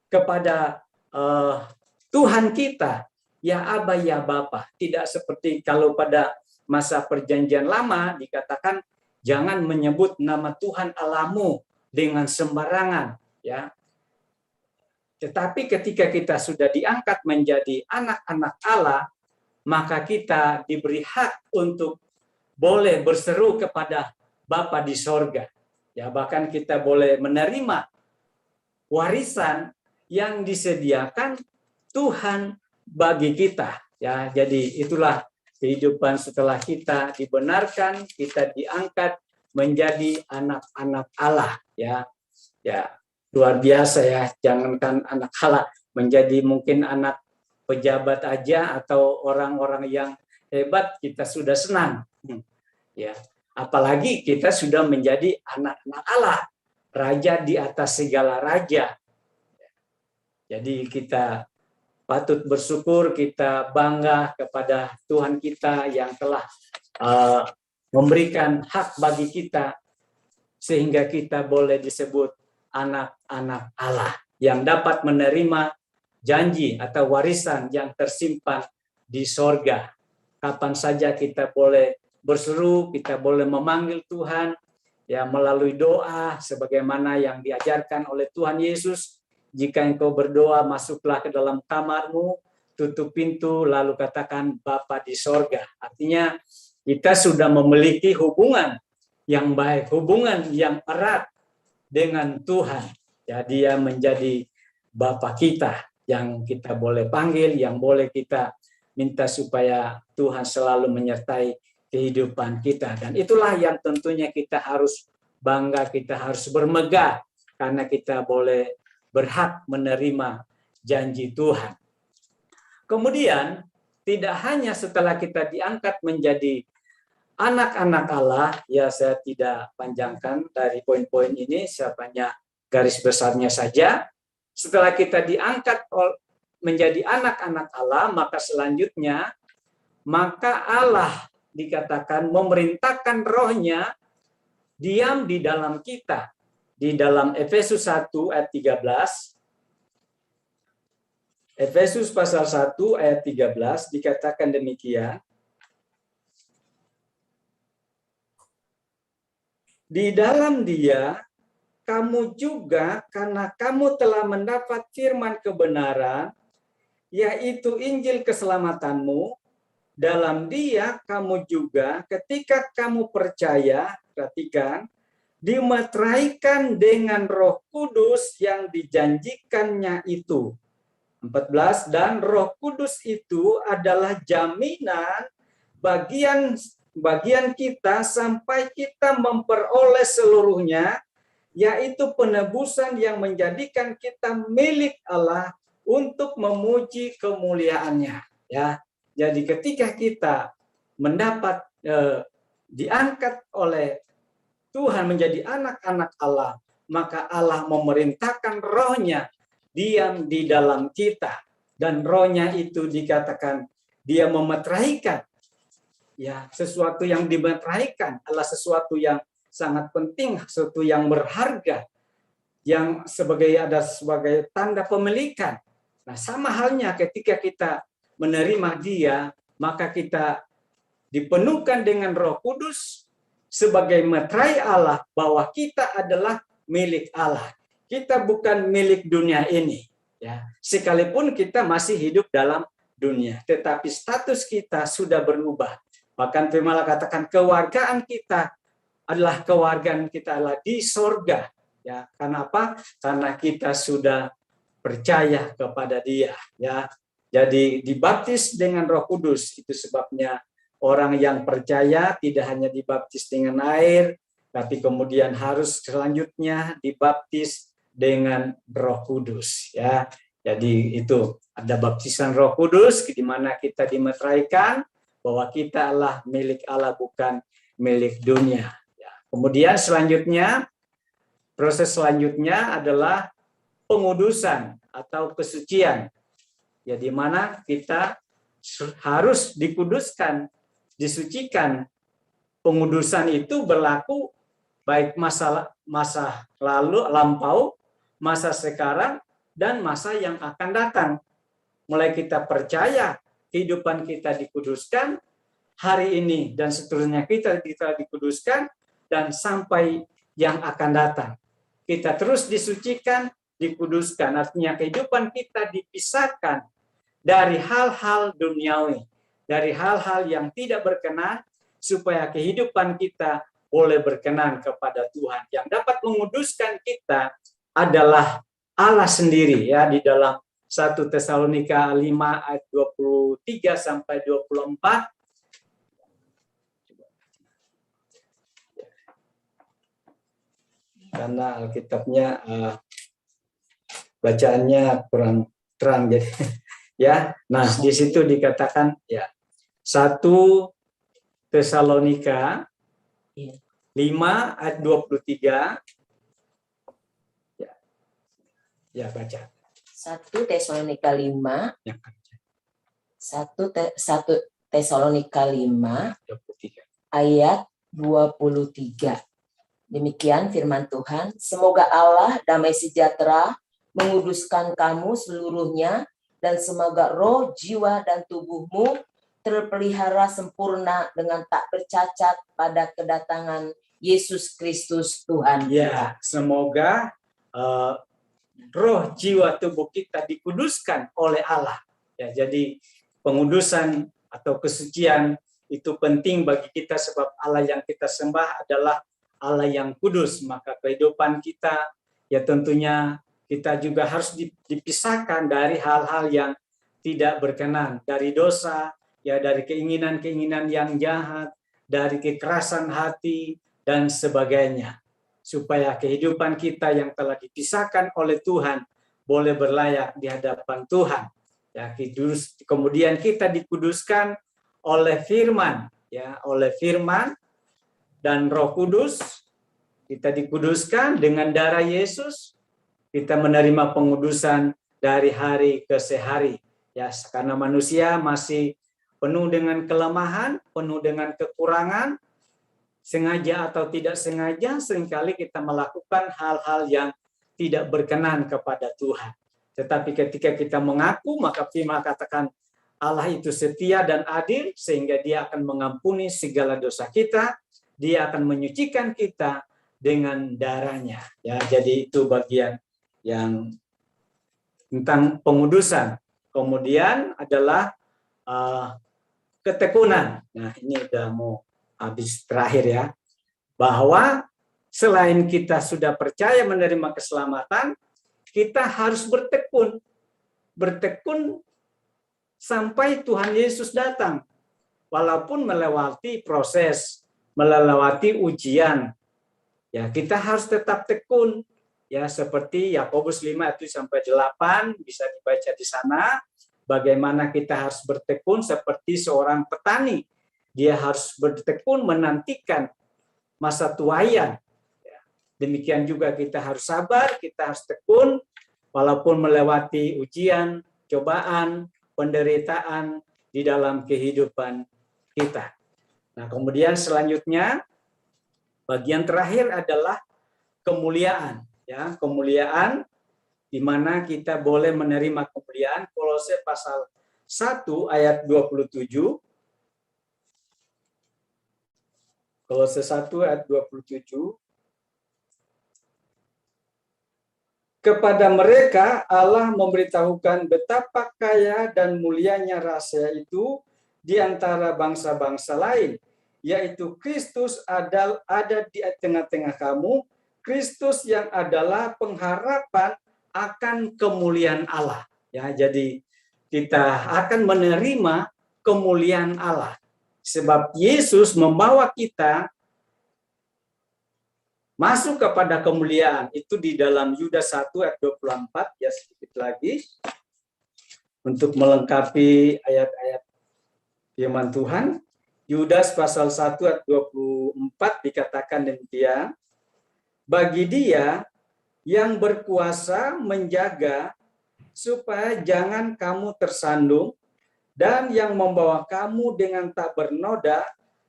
kepada Tuhan kita, ya Aba, ya Bapa. Tidak seperti kalau pada masa perjanjian lama dikatakan jangan menyebut nama Tuhan Allahmu dengan sembarangan, ya. Tetapi ketika kita sudah diangkat menjadi anak-anak Allah, maka kita diberi hak untuk boleh berseru kepada Bapa di sorga. Ya, bahkan kita boleh menerima warisan yang disediakan Tuhan bagi kita. Ya, jadi itulah kehidupan setelah kita dibenarkan, kita diangkat menjadi anak-anak Allah. Ya, luar biasa ya. Jangankan anak Allah, menjadi mungkin anak pejabat aja atau orang-orang yang hebat kita sudah senang. Ya, apalagi kita sudah menjadi anak-anak Allah, raja di atas segala raja. Jadi kita patut bersyukur, kita bangga kepada Tuhan kita yang telah memberikan hak bagi kita sehingga kita boleh disebut anak-anak Allah yang dapat menerima janji atau warisan yang tersimpan di sorga. Kapan saja kita boleh berseru, kita boleh memanggil Tuhan ya melalui doa sebagaimana yang diajarkan oleh Tuhan Yesus. Jika engkau berdoa, masuklah ke dalam kamarmu, tutup pintu, lalu katakan Bapa di sorga. Artinya kita sudah memiliki hubungan yang baik, hubungan yang erat dengan Tuhan. Ya, Dia menjadi Bapa kita yang kita boleh panggil, yang boleh kita minta supaya Tuhan selalu menyertai kehidupan kita. Dan itulah yang tentunya kita harus bangga, kita harus bermegah karena kita boleh berhak menerima janji Tuhan. Kemudian, tidak hanya setelah kita diangkat menjadi anak-anak Allah, ya saya tidak panjangkan dari poin-poin ini, saya hanya garis besarnya saja. Setelah kita diangkat menjadi anak-anak Allah, maka selanjutnya, maka Allah dikatakan memerintahkan rohnya diam di dalam kita. Di dalam Efesus 1 ayat 13, Efesus pasal 1 ayat 13 dikatakan demikian. Di dalam Dia, kamu juga karena kamu telah mendapat firman kebenaran, yaitu Injil keselamatanmu, dalam Dia kamu juga ketika kamu percaya, perhatikan, dimeteraikan dengan Roh Kudus yang dijanjikannya itu. 14, dan Roh Kudus itu adalah jaminan bagian kita sampai kita memperoleh seluruhnya, yaitu penebusan yang menjadikan kita milik Allah untuk memuji kemuliaannya. Ya, jadi ketika kita mendapat diangkat oleh Tuhan menjadi anak-anak Allah, maka Allah memerintahkan rohnya diam di dalam kita. Dan rohnya itu dikatakan dia memeteraikan. Ya, sesuatu yang dimeteraikan adalah sesuatu yang sangat penting, sesuatu yang berharga, yang sebagai tanda pemilikan. Nah, sama halnya ketika kita menerima Dia, maka kita dipenuhkan dengan Roh Kudus, sebagai meterai Allah bahwa kita adalah milik Allah. Kita bukan milik dunia ini, ya. Sekalipun kita masih hidup dalam dunia, tetapi status kita sudah berubah. Bahkan firman Allah katakan kewargaan kita adalah di sorga, ya. Karena apa? Karena kita sudah percaya kepada Dia, ya. Jadi dibaptis dengan Roh Kudus, itu sebabnya orang yang percaya tidak hanya dibaptis dengan air, tapi kemudian harus selanjutnya dibaptis dengan Roh Kudus, ya. Jadi itu ada baptisan Roh Kudus di mana kita dimeteraikan bahwa kita adalah milik Allah, bukan milik dunia. Ya. Kemudian selanjutnya, proses selanjutnya adalah pengudusan atau kesucian. Ya, di mana kita harus dikuduskan, disucikan. Pengudusan itu berlaku baik masa lampau, masa sekarang, dan masa yang akan datang. Mulai kita percaya kehidupan kita dikuduskan, hari ini dan seterusnya kita dikuduskan, dan sampai yang akan datang. Kita terus disucikan, dikuduskan. Artinya kehidupan kita dipisahkan dari hal-hal duniawi, dari hal-hal yang tidak berkenan, supaya kehidupan kita boleh berkenan kepada Tuhan. Yang dapat menguduskan kita adalah Allah sendiri, ya, di dalam 1 Tesalonika 5 ayat 23 sampai 24. Karena Alkitabnya bacaannya kurang terang, jadi ya. Nah, di situ dikatakan, ya, 1 Tesalonika 5 ayat 23. Ya, baca.
1 Tesalonika 5.
Ya,
1 Tesalonika 5
23.
ayat 23. Demikian firman Tuhan. Semoga Allah damai sejahtera menguduskan kamu seluruhnya, dan semoga roh, jiwa, dan tubuhmu terpelihara sempurna dengan tak bercacat pada kedatangan Yesus Kristus Tuhan.
Ya, semoga roh, jiwa, tubuh kita dikuduskan oleh Allah. Ya, jadi pengudusan atau kesucian itu penting bagi kita sebab Allah yang kita sembah adalah Allah yang kudus. Maka kehidupan kita, ya tentunya kita juga harus dipisahkan dari hal-hal yang tidak berkenan, dari dosa, ya, dari keinginan-keinginan yang jahat, dari kekerasan hati dan sebagainya. Supaya kehidupan kita yang telah dipisahkan oleh Tuhan boleh berlayak di hadapan Tuhan. Ya, kemudian kita dikuduskan oleh firman, ya, oleh firman dan Roh Kudus. Kita dikuduskan dengan darah Yesus. Kita menerima pengudusan dari hari ke hari. Ya, karena manusia masih penuh dengan kelemahan, penuh dengan kekurangan. Sengaja atau tidak sengaja, seringkali kita melakukan hal-hal yang tidak berkenan kepada Tuhan. Tetapi ketika kita mengaku, maka firman katakan Allah itu setia dan adil, sehingga Dia akan mengampuni segala dosa kita, Dia akan menyucikan kita dengan darah-Nya. Ya, jadi itu bagian yang tentang pengudusan. Kemudian adalah ketekunan. Nah, ini udah mau habis terakhir, ya, bahwa selain kita sudah percaya menerima keselamatan, kita harus bertekun sampai Tuhan Yesus datang, walaupun melewati proses, melewati ujian, ya kita harus tetap tekun, ya, seperti Yakobus 5 ayat 1-8 bisa dibaca di sana, bagaimana kita harus bertekun seperti seorang petani. Dia harus bertekun menantikan masa tuaian. Demikian juga kita harus sabar, kita harus tekun, walaupun melewati ujian, cobaan, penderitaan di dalam kehidupan kita. Nah, kemudian selanjutnya, bagian terakhir adalah kemuliaan. Ya, kemuliaan di mana kita boleh menerima kemuliaan. Kolose pasal 1 ayat 27. Kolose 1 ayat 27. Kepada mereka Allah memberitahukan betapa kaya dan mulianya rahasia itu di antara bangsa-bangsa lain, yaitu Kristus ada di tengah-tengah kamu, Kristus yang adalah pengharapan akan kemuliaan Allah. Ya, jadi kita akan menerima kemuliaan Allah sebab Yesus membawa kita masuk kepada kemuliaan. Itu di dalam Yudas 1 ayat 24, ya sedikit lagi untuk melengkapi ayat-ayat firman Tuhan. Yudas pasal 1 ayat 24 dikatakan demikian, bagi Dia yang berkuasa menjaga supaya jangan kamu tersandung dan yang membawa kamu dengan tak bernoda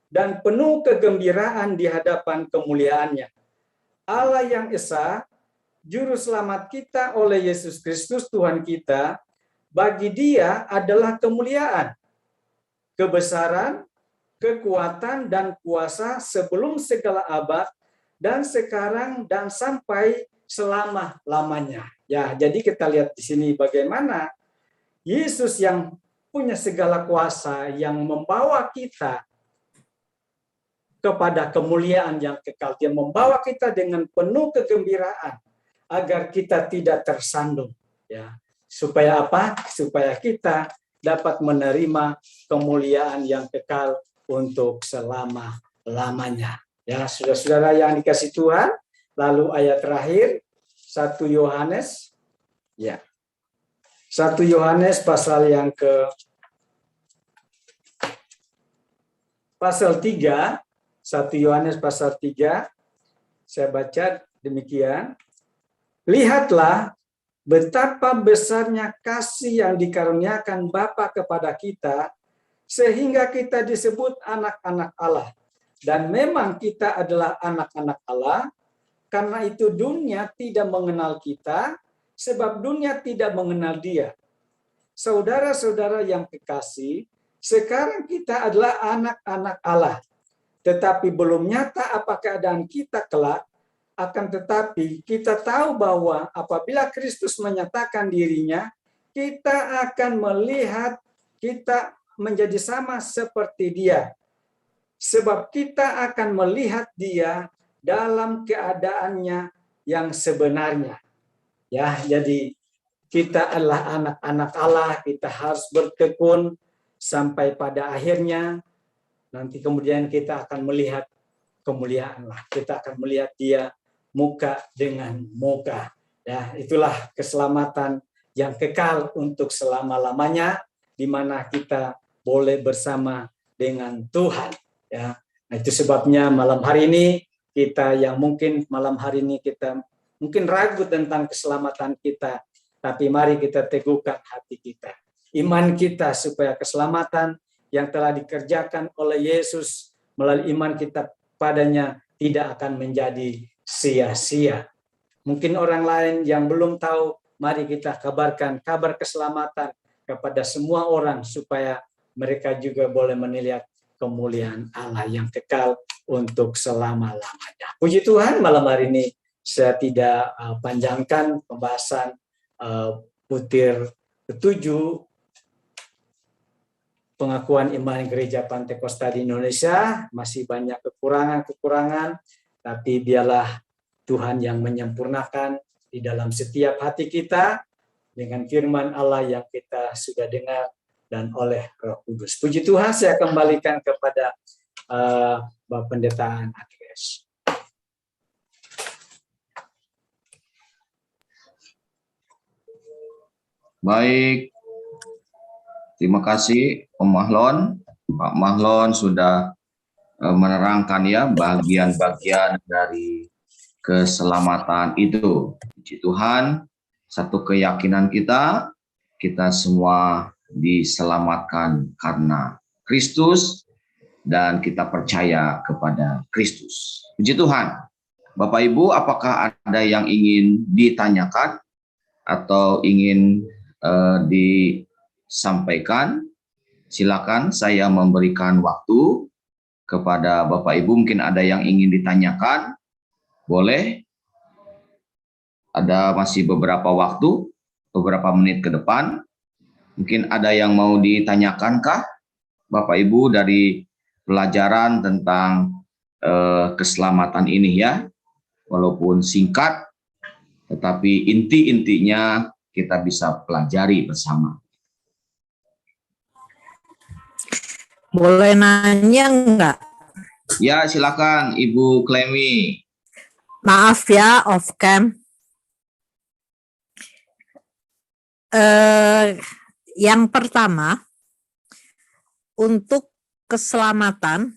dan penuh kegembiraan di hadapan kemuliaannya. Allah yang Esa, Juru Selamat kita oleh Yesus Kristus Tuhan kita, bagi Dia adalah kemuliaan, kebesaran, kekuatan, dan kuasa sebelum segala abad, dan sekarang dan sampai selama-lamanya. Ya, jadi kita lihat di sini bagaimana Yesus yang punya segala kuasa, yang membawa kita kepada kemuliaan yang kekal. Dia membawa kita dengan penuh kegembiraan agar kita tidak tersandung. Ya, supaya apa? Supaya kita dapat menerima kemuliaan yang kekal untuk selama-lamanya. Ya, saudara-saudara yang dikasih Tuhan, lalu ayat terakhir 1 Yohanes, ya. 1 Yohanes pasal yang pasal 3, 1 Yohanes pasal 3, saya baca demikian. Lihatlah betapa besarnya kasih yang dikaruniakan Bapa kepada kita, sehingga kita disebut anak-anak Allah. Dan memang kita adalah anak-anak Allah, karena itu dunia tidak mengenal kita, sebab dunia tidak mengenal Dia. Saudara-saudara yang kekasih, sekarang kita adalah anak-anak Allah. Tetapi belum nyata apa keadaan kita kelak, akan tetapi kita tahu bahwa apabila Kristus menyatakan dirinya, kita akan melihat kita menjadi sama seperti Dia. Sebab kita akan melihat Dia dalam keadaannya yang sebenarnya. Ya, jadi kita adalah anak-anak Allah, kita harus bertekun sampai pada akhirnya. Nanti kemudian kita akan melihat kemuliaan Allah. Kita akan melihat Dia muka dengan muka. Ya, itulah keselamatan yang kekal untuk selama-lamanya, di mana kita boleh bersama dengan Tuhan. Ya, nah, itu sebabnya malam hari ini kita yang mungkin malam hari ini kita mungkin ragu tentang keselamatan kita, tapi mari kita teguhkan hati kita, iman kita, supaya keselamatan yang telah dikerjakan oleh Yesus melalui iman kita padanya tidak akan menjadi sia-sia. Mungkin orang lain yang belum tahu, mari kita kabarkan kabar keselamatan kepada semua orang supaya mereka juga boleh melihat kemuliaan Allah yang kekal untuk selama-lamanya. Puji Tuhan, malam hari ini saya tidak panjangkan pembahasan butir ke-7 pengakuan iman Gereja Pantekosta di Indonesia. Masih banyak kekurangan-kekurangan, tapi biarlah Tuhan yang menyempurnakan di dalam setiap hati kita dengan firman Allah yang kita sudah dengar dan oleh Roh Kudus. Puji Tuhan, saya kembalikan kepada Bapak Pendeta Andreas.
Baik, terima kasih Om Mahlon. Pak Mahlon sudah menerangkan ya bagian-bagian dari keselamatan itu. Puji Tuhan, satu keyakinan kita semua diselamatkan karena Kristus dan kita percaya kepada Kristus. Puji Tuhan. Bapak Ibu, apakah ada yang ingin ditanyakan atau ingin disampaikan? Silakan, saya memberikan waktu kepada Bapak Ibu. Mungkin ada yang ingin ditanyakan, boleh. Ada masih beberapa waktu, beberapa menit ke depan. Mungkin ada yang mau ditanyakan kah, Bapak Ibu, dari pelajaran tentang keselamatan ini ya. Walaupun singkat, tetapi inti-intinya kita bisa pelajari bersama.
Boleh nanya enggak?
Ya, silakan Ibu Klemi.
Maaf ya, off cam. Yang pertama, untuk keselamatan,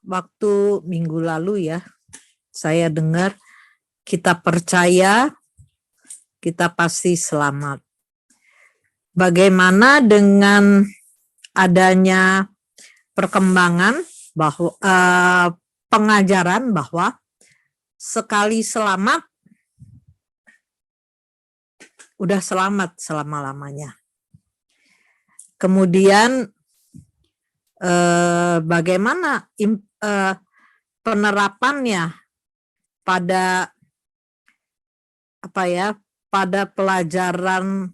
waktu minggu lalu ya, saya dengar kita percaya kita pasti selamat. Bagaimana dengan adanya perkembangan bahwa pengajaran bahwa sekali selamat udah selamat selama-lamanya. Kemudian bagaimana penerapannya pada pada pelajaran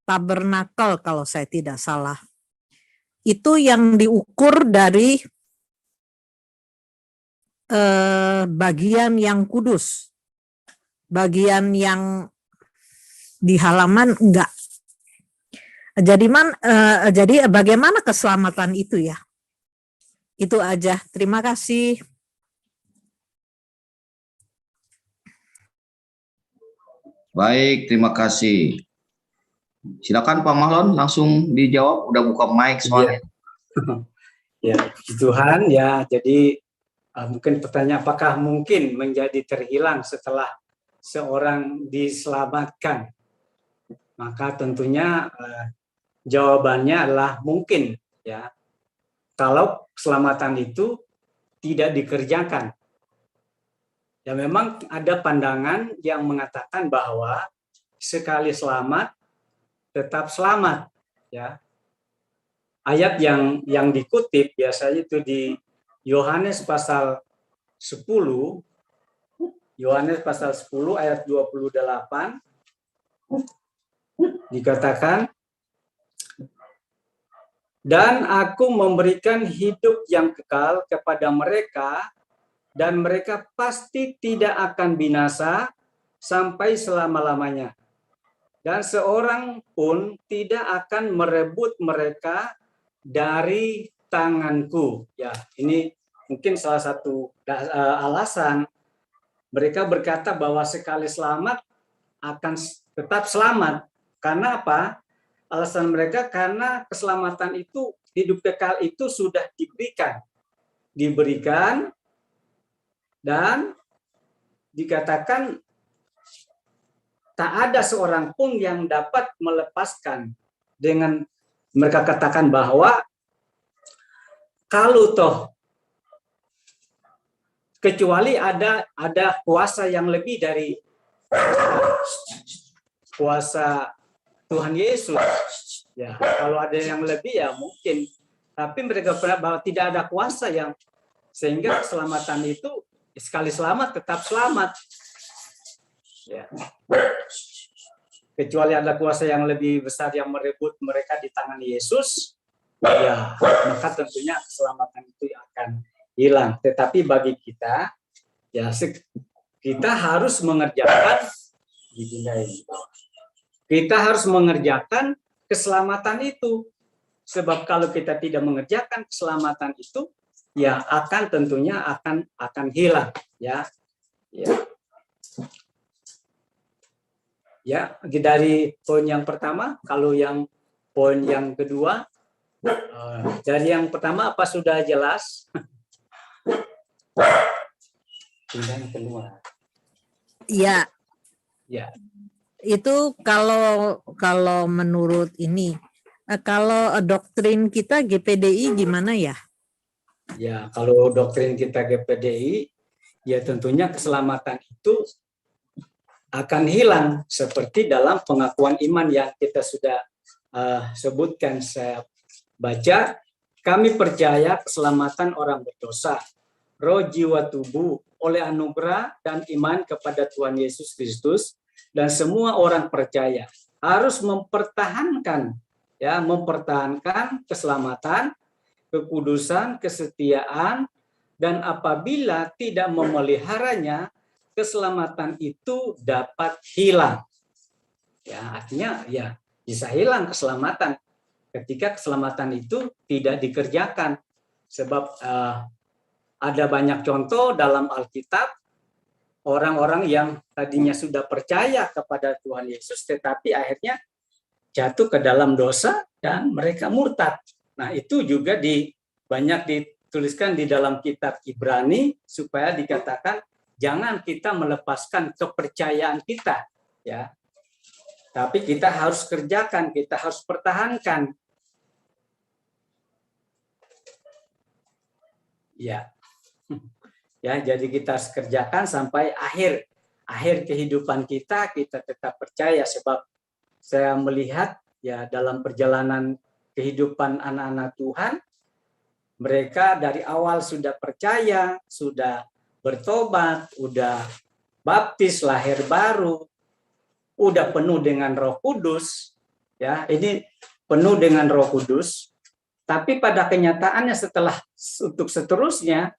tabernakel kalau saya tidak salah. Itu yang diukur dari bagian yang kudus. Bagian yang di halaman enggak. Jadi bagaimana keselamatan itu ya? Itu aja. Terima kasih.
Baik, terima kasih. Silakan Pak Mahlon, langsung dijawab. Udah buka mic soalnya.
Ya, Tuhan ya. Jadi mungkin pertanyaan, apakah mungkin menjadi terhilang setelah seorang diselamatkan? Maka tentunya jawabannya adalah mungkin ya. Kalau keselamatan itu tidak dikerjakan. Ya memang ada pandangan yang mengatakan bahwa sekali selamat tetap selamat ya. Ayat yang dikutip biasanya itu di Yohanes pasal 10 ayat 28 dikatakan, dan aku memberikan hidup yang kekal kepada mereka, dan mereka pasti tidak akan binasa sampai selama-lamanya. Dan seorang pun tidak akan merebut mereka dari tanganku. Ya, ini mungkin salah satu alasan mereka berkata bahwa sekali selamat akan tetap selamat. Karena apa? Alasan mereka karena keselamatan itu, hidup kekal itu sudah diberikan dan dikatakan tak ada seorang pun yang dapat melepaskan. Dengan mereka katakan bahwa kalau toh kecuali ada kuasa yang lebih dari kuasa Tuhan Yesus. Ya, kalau ada yang lebih ya mungkin. Tapi mereka bahwa tidak ada kuasa yang sehingga keselamatan itu sekali selamat tetap selamat. Ya. Kecuali ada kuasa yang lebih besar yang merebut mereka di tangan Yesus, ya maka tentunya keselamatan itu akan hilang. Tetapi bagi kita, ya kita harus mengerjakan kita harus mengerjakan keselamatan itu. Sebab kalau kita tidak mengerjakan keselamatan itu, ya akan tentunya akan hilang, ya. Ya, dari poin yang pertama, kalau yang poin yang kedua, dari yang pertama apa sudah jelas? Yang kedua.
Ya.
Ya.
Itu kalau menurut ini, kalau doktrin kita GPDI gimana ya?
Ya, kalau doktrin kita GPDI, ya tentunya keselamatan itu akan hilang seperti dalam pengakuan iman yang kita sudah sebutkan. Saya baca Kami percaya keselamatan orang berdosa, roh, jiwa, tubuh oleh anugerah dan iman kepada Tuhan Yesus Kristus, dan semua orang percaya harus mempertahankan keselamatan, kekudusan, kesetiaan, dan apabila tidak memeliharanya, keselamatan itu dapat hilang. Ya, artinya ya bisa hilang keselamatan ketika keselamatan itu tidak dikerjakan. Sebab ada banyak contoh dalam Alkitab, orang-orang yang tadinya sudah percaya kepada Tuhan Yesus, tetapi akhirnya jatuh ke dalam dosa dan mereka murtad. Nah, itu juga banyak dituliskan di dalam kitab Ibrani, supaya dikatakan jangan kita melepaskan kepercayaan kita, ya. Tapi kita harus kerjakan, kita harus pertahankan. Ya. Ya, jadi kita harus kerjakan sampai akhir kehidupan kita tetap percaya. Sebab saya melihat ya dalam perjalanan kehidupan anak-anak Tuhan, mereka dari awal sudah percaya, sudah bertobat, udah baptis, lahir baru, udah penuh dengan Roh Kudus, ya. Ini penuh dengan Roh Kudus, tapi pada kenyataannya setelah untuk seterusnya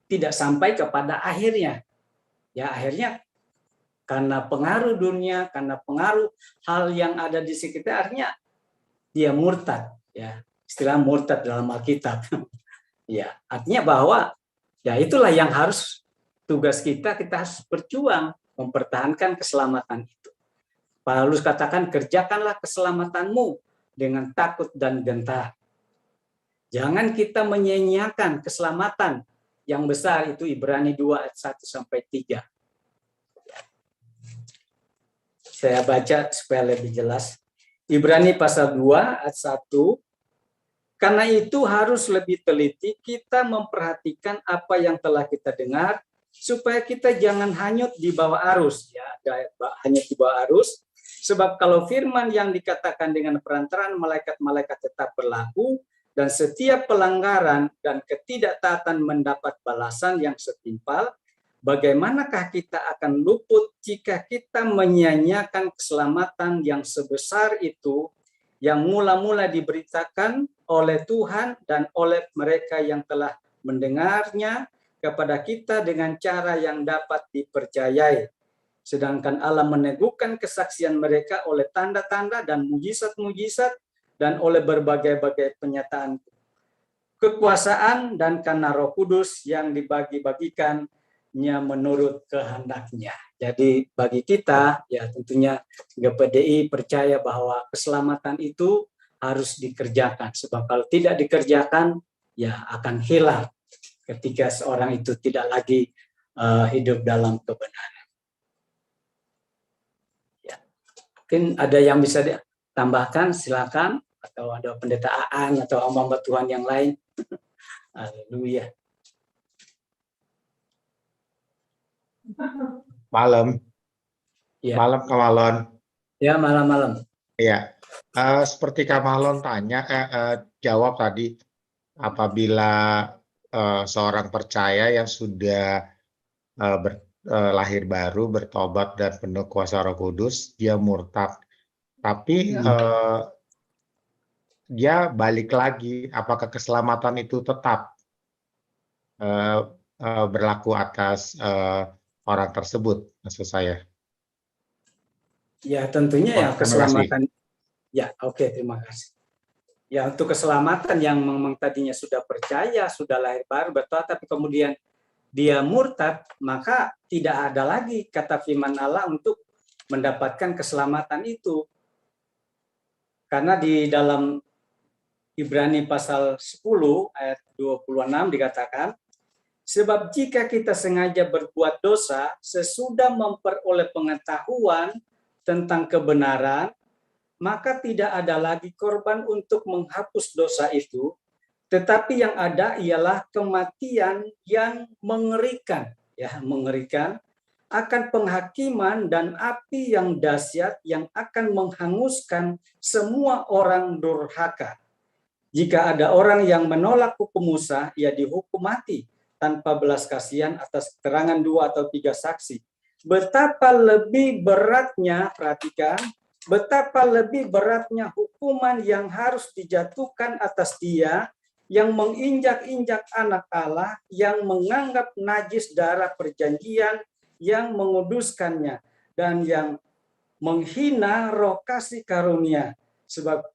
tidak sampai kepada akhirnya. Ya, akhirnya karena pengaruh dunia, karena pengaruh hal yang ada di sekitarnya, dia murtad, ya. Istilah murtad dalam Alkitab. Ya, artinya bahwa ya itulah yang harus tugas kita harus berjuang mempertahankan keselamatan itu. Paulus katakan, kerjakanlah keselamatanmu dengan takut dan gentar. Jangan kita menyia-nyiakan keselamatan yang besar, itu Ibrani 2 ayat 1 sampai 3. Saya baca supaya lebih jelas. Ibrani pasal 2 ayat 1. Karena itu harus lebih teliti kita memperhatikan apa yang telah kita dengar, supaya kita jangan hanyut di bawah arus, ya, hanyut di bawah arus. Sebab kalau firman yang dikatakan dengan perantaraan malaikat-malaikat tetap berlaku, dan setiap pelanggaran dan ketidaktaatan mendapat balasan yang setimpal, bagaimanakah kita akan luput jika kita menyia-nyiakan keselamatan yang sebesar itu, yang mula-mula diberitakan oleh Tuhan dan oleh mereka yang telah mendengarnya kepada kita dengan cara yang dapat dipercayai. Sedangkan Allah meneguhkan kesaksian mereka oleh tanda-tanda dan mujizat-mujizat dan oleh berbagai-bagai penyataan kekuasaan dan karena Roh Kudus yang dibagi-bagikannya menurut kehendaknya. Jadi bagi kita, ya tentunya GPDI percaya bahwa keselamatan itu harus dikerjakan. Sebab kalau tidak dikerjakan, ya akan hilang ketika seorang itu tidak lagi hidup dalam kebenaran. Ya. Mungkin ada yang bisa ditambahkan, silakan. Atau ada pendeta Aan atau hamba Tuhan yang lain. Haleluya.
Malam.
Ya.
Malam Kamalon.
Ya, malam-malam.
Ya. Seperti Kamalon tanya, jawab tadi, apabila seorang percaya yang sudah lahir baru, bertobat dan penuh kuasa Roh Kudus, dia murtad. Tapi dia balik lagi, apakah keselamatan itu tetap berlaku atas orang tersebut, maksud saya?
Ya, tentunya ya keselamatan. Ya, oke, terima kasih. Ya, untuk keselamatan yang memang tadinya sudah percaya, sudah lahir baru, bertobat, tapi kemudian dia murtad, maka tidak ada lagi kata firman Allah untuk mendapatkan keselamatan itu. Karena di dalam Ibrani pasal 10 ayat 26 dikatakan, sebab jika kita sengaja berbuat dosa sesudah memperoleh pengetahuan tentang kebenaran, maka tidak ada lagi korban untuk menghapus dosa itu, tetapi yang ada ialah kematian yang mengerikan, ya, mengerikan, akan penghakiman dan api yang dahsyat yang akan menghanguskan semua orang durhaka. Jika ada orang yang menolak hukum Musa, ia dihukum mati tanpa belas kasihan atas keterangan 2 atau 3 saksi. Betapa lebih beratnya, perhatikan, betapa lebih beratnya hukuman yang harus dijatuhkan atas dia yang menginjak-injak anak Allah, yang menganggap najis darah perjanjian, yang menguduskannya, dan yang menghina roh kasih karunia. Sebab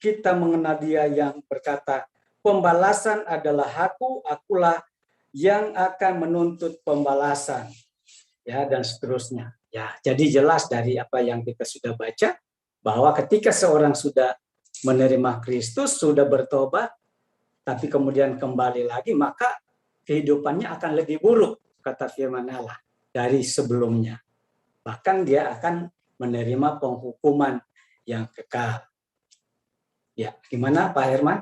kita mengenal dia yang berkata, pembalasan adalah hakku, akulah yang akan menuntut pembalasan. Ya, dan seterusnya. Ya, jadi jelas dari apa yang kita sudah baca, bahwa ketika seorang sudah menerima Kristus, sudah bertobat, tapi kemudian kembali lagi, maka kehidupannya akan lebih buruk, kata firman Allah, dari sebelumnya. Bahkan dia akan menerima penghukuman yang kekal. Ya, gimana Pak Herman?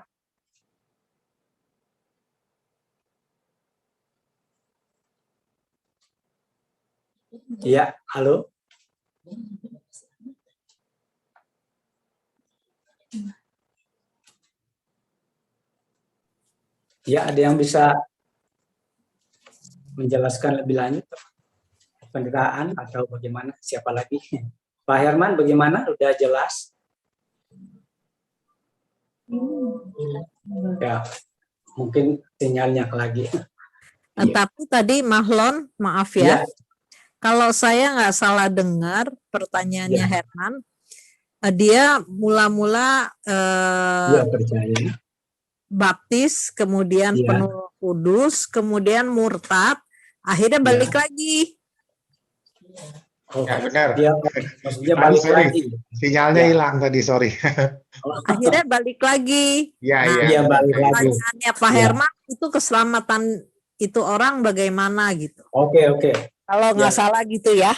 Ya, halo. Ya, ada yang bisa menjelaskan lebih lanjut penderaan atau bagaimana? Siapa lagi? Pak Herman, bagaimana? Udah jelas? Ya, mungkin sinyalnya lagi.
Tapi tadi Mahlon, maaf
Ya,
ya, kalau saya nggak salah dengar pertanyaannya
Ya.
Herman, dia mula-mula
ya percaya.
baptis, kemudian
Ya.
penuh Roh Kudus, kemudian murtad, akhirnya balik lagi.
Oh,
Ya, benar.
Dia maksudnya balik
Sorry.
lagi.
Sinyalnya
Ya.
hilang tadi, sorry.
Akhirnya balik lagi.
Iya,
Nah,
iya.
Iya, balik lagi.
pertanyaannya Pak
Ya.
Herman, itu keselamatan itu orang bagaimana gitu?
Oke.
Kalau nggak
Ya.
salah gitu ya.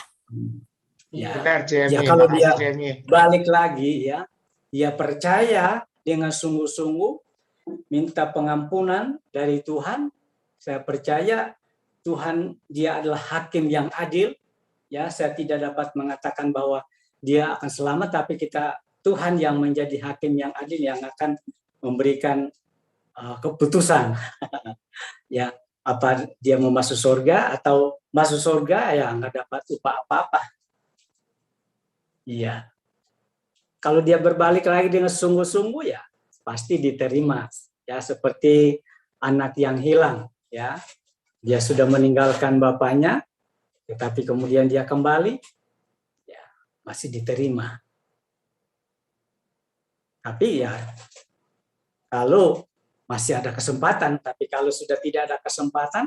Ya.
Benar, CMI.
Ya, kalau
Makasih,
dia
CMI.
balik lagi ya, dia percaya dengan sungguh-sungguh, minta pengampunan dari Tuhan. Saya percaya Tuhan dia adalah hakim yang adil. Ya, saya tidak dapat mengatakan bahwa dia akan selamat, tapi Tuhan yang menjadi hakim yang adil yang akan memberikan keputusan. Ya, apa dia mau masuk surga atau masuk surga ya nggak dapat upah apa-apa. Iya. Kalau dia berbalik lagi dengan sungguh-sungguh ya pasti diterima. Ya, seperti anak yang hilang. Ya, dia sudah meninggalkan bapaknya, tetapi kemudian dia kembali, ya masih diterima. Tapi ya kalau masih ada kesempatan, tapi kalau sudah tidak ada kesempatan,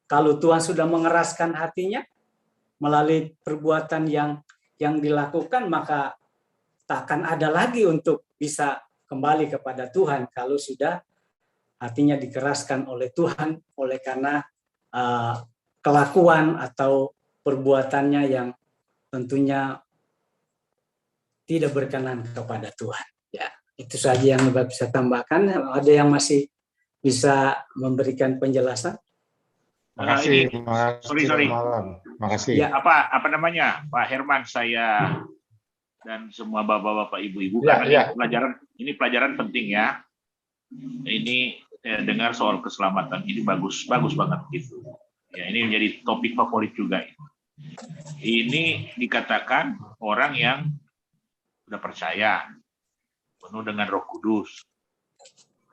kalau Tuhan sudah mengeraskan hatinya melalui perbuatan yang dilakukan, maka tak akan ada lagi untuk bisa kembali kepada Tuhan kalau sudah hatinya dikeraskan oleh Tuhan oleh karena kelakuan atau perbuatannya yang tentunya tidak berkenan kepada Tuhan. Ya, itu saja yang Bapak bisa tambahkan. Ada yang masih bisa memberikan penjelasan?
Makasih,
sorry.
Makasih.
Ya, apa namanya, Pak Herman, saya dan semua bapak-bapak, ibu-ibu, karena ini pelajaran penting ya. Ini saya dengar soal keselamatan ini bagus banget gitu. Ya, ini menjadi topik favorit juga. Ini dikatakan orang yang sudah percaya, penuh dengan Roh Kudus,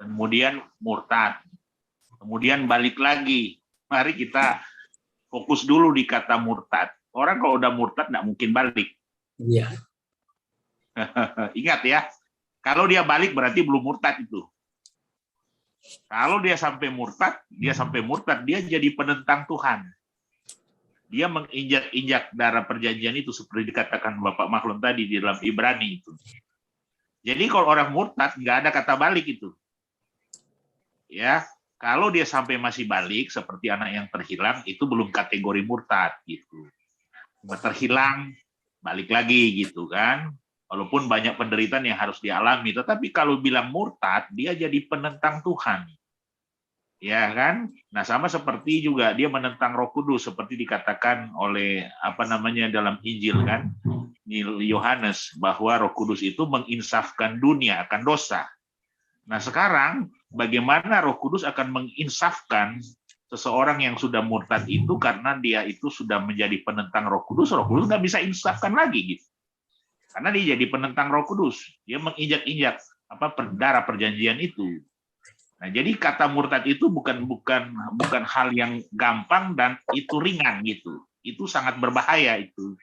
kemudian murtad, kemudian balik lagi. Mari kita fokus dulu di kata murtad. Orang kalau udah murtad nggak mungkin balik.
Iya.
Ingat ya, kalau dia balik berarti belum murtad itu. Kalau dia sampai murtad, dia jadi penentang Tuhan. Dia menginjak-injak darah perjanjian itu seperti dikatakan Bapak Mahlon tadi di dalam Ibrani itu. Jadi kalau orang murtad nggak ada kata balik itu. Ya, kalau dia sampai masih balik seperti anak yang terhilang itu belum kategori murtad gitu. Cuma terhilang balik lagi gitu kan. Walaupun banyak penderitaan yang harus dialami, tetapi kalau bilang murtad dia jadi penentang Tuhan. Ya kan? Nah, sama seperti juga dia menentang Roh Kudus seperti dikatakan oleh dalam Injil kan, Yohanes, bahwa Roh Kudus itu menginsafkan dunia akan dosa. Nah sekarang bagaimana Roh Kudus akan menginsafkan seseorang yang sudah murtad itu karena dia itu sudah menjadi penentang Roh Kudus nggak bisa insafkan lagi gitu. Karena dia jadi penentang Roh Kudus, dia menginjak-injak darah perjanjian itu. Nah, jadi kata murtad itu bukan hal yang gampang dan itu ringan gitu. Itu sangat berbahaya itu.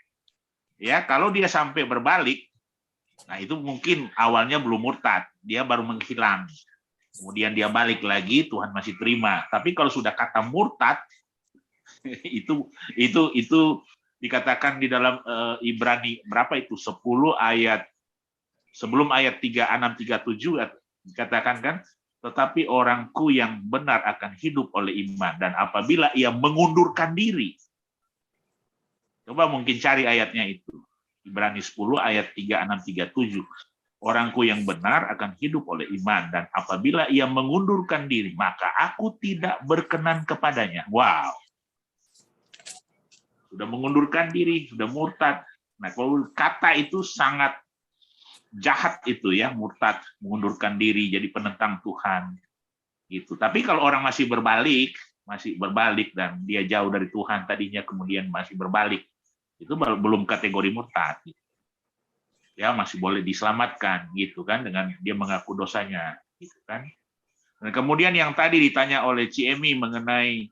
Ya, kalau dia sampai berbalik, nah itu mungkin awalnya belum murtad, dia baru menghilang. Kemudian dia balik lagi, Tuhan masih terima. Tapi kalau sudah kata murtad, itu dikatakan di dalam Ibrani berapa itu 10 ayat sebelum ayat 3637 dikatakan kan, tetapi orangku yang benar akan hidup oleh iman dan apabila ia mengundurkan diri. Coba mungkin cari ayatnya itu. Ibrani 10 ayat 3637. Orangku yang benar akan hidup oleh iman dan apabila ia mengundurkan diri maka aku tidak berkenan kepadanya. Wow. Sudah mengundurkan diri, sudah murtad. Nah, kalau kata itu sangat jahat itu ya, murtad, mengundurkan diri jadi penentang Tuhan. Gitu. Tapi kalau orang masih berbalik dan dia jauh dari Tuhan tadinya kemudian masih berbalik, itu belum kategori murtad. Ya masih boleh diselamatkan gitu kan dengan dia mengaku dosanya gitu kan. Dan kemudian yang tadi ditanya oleh Ciemi mengenai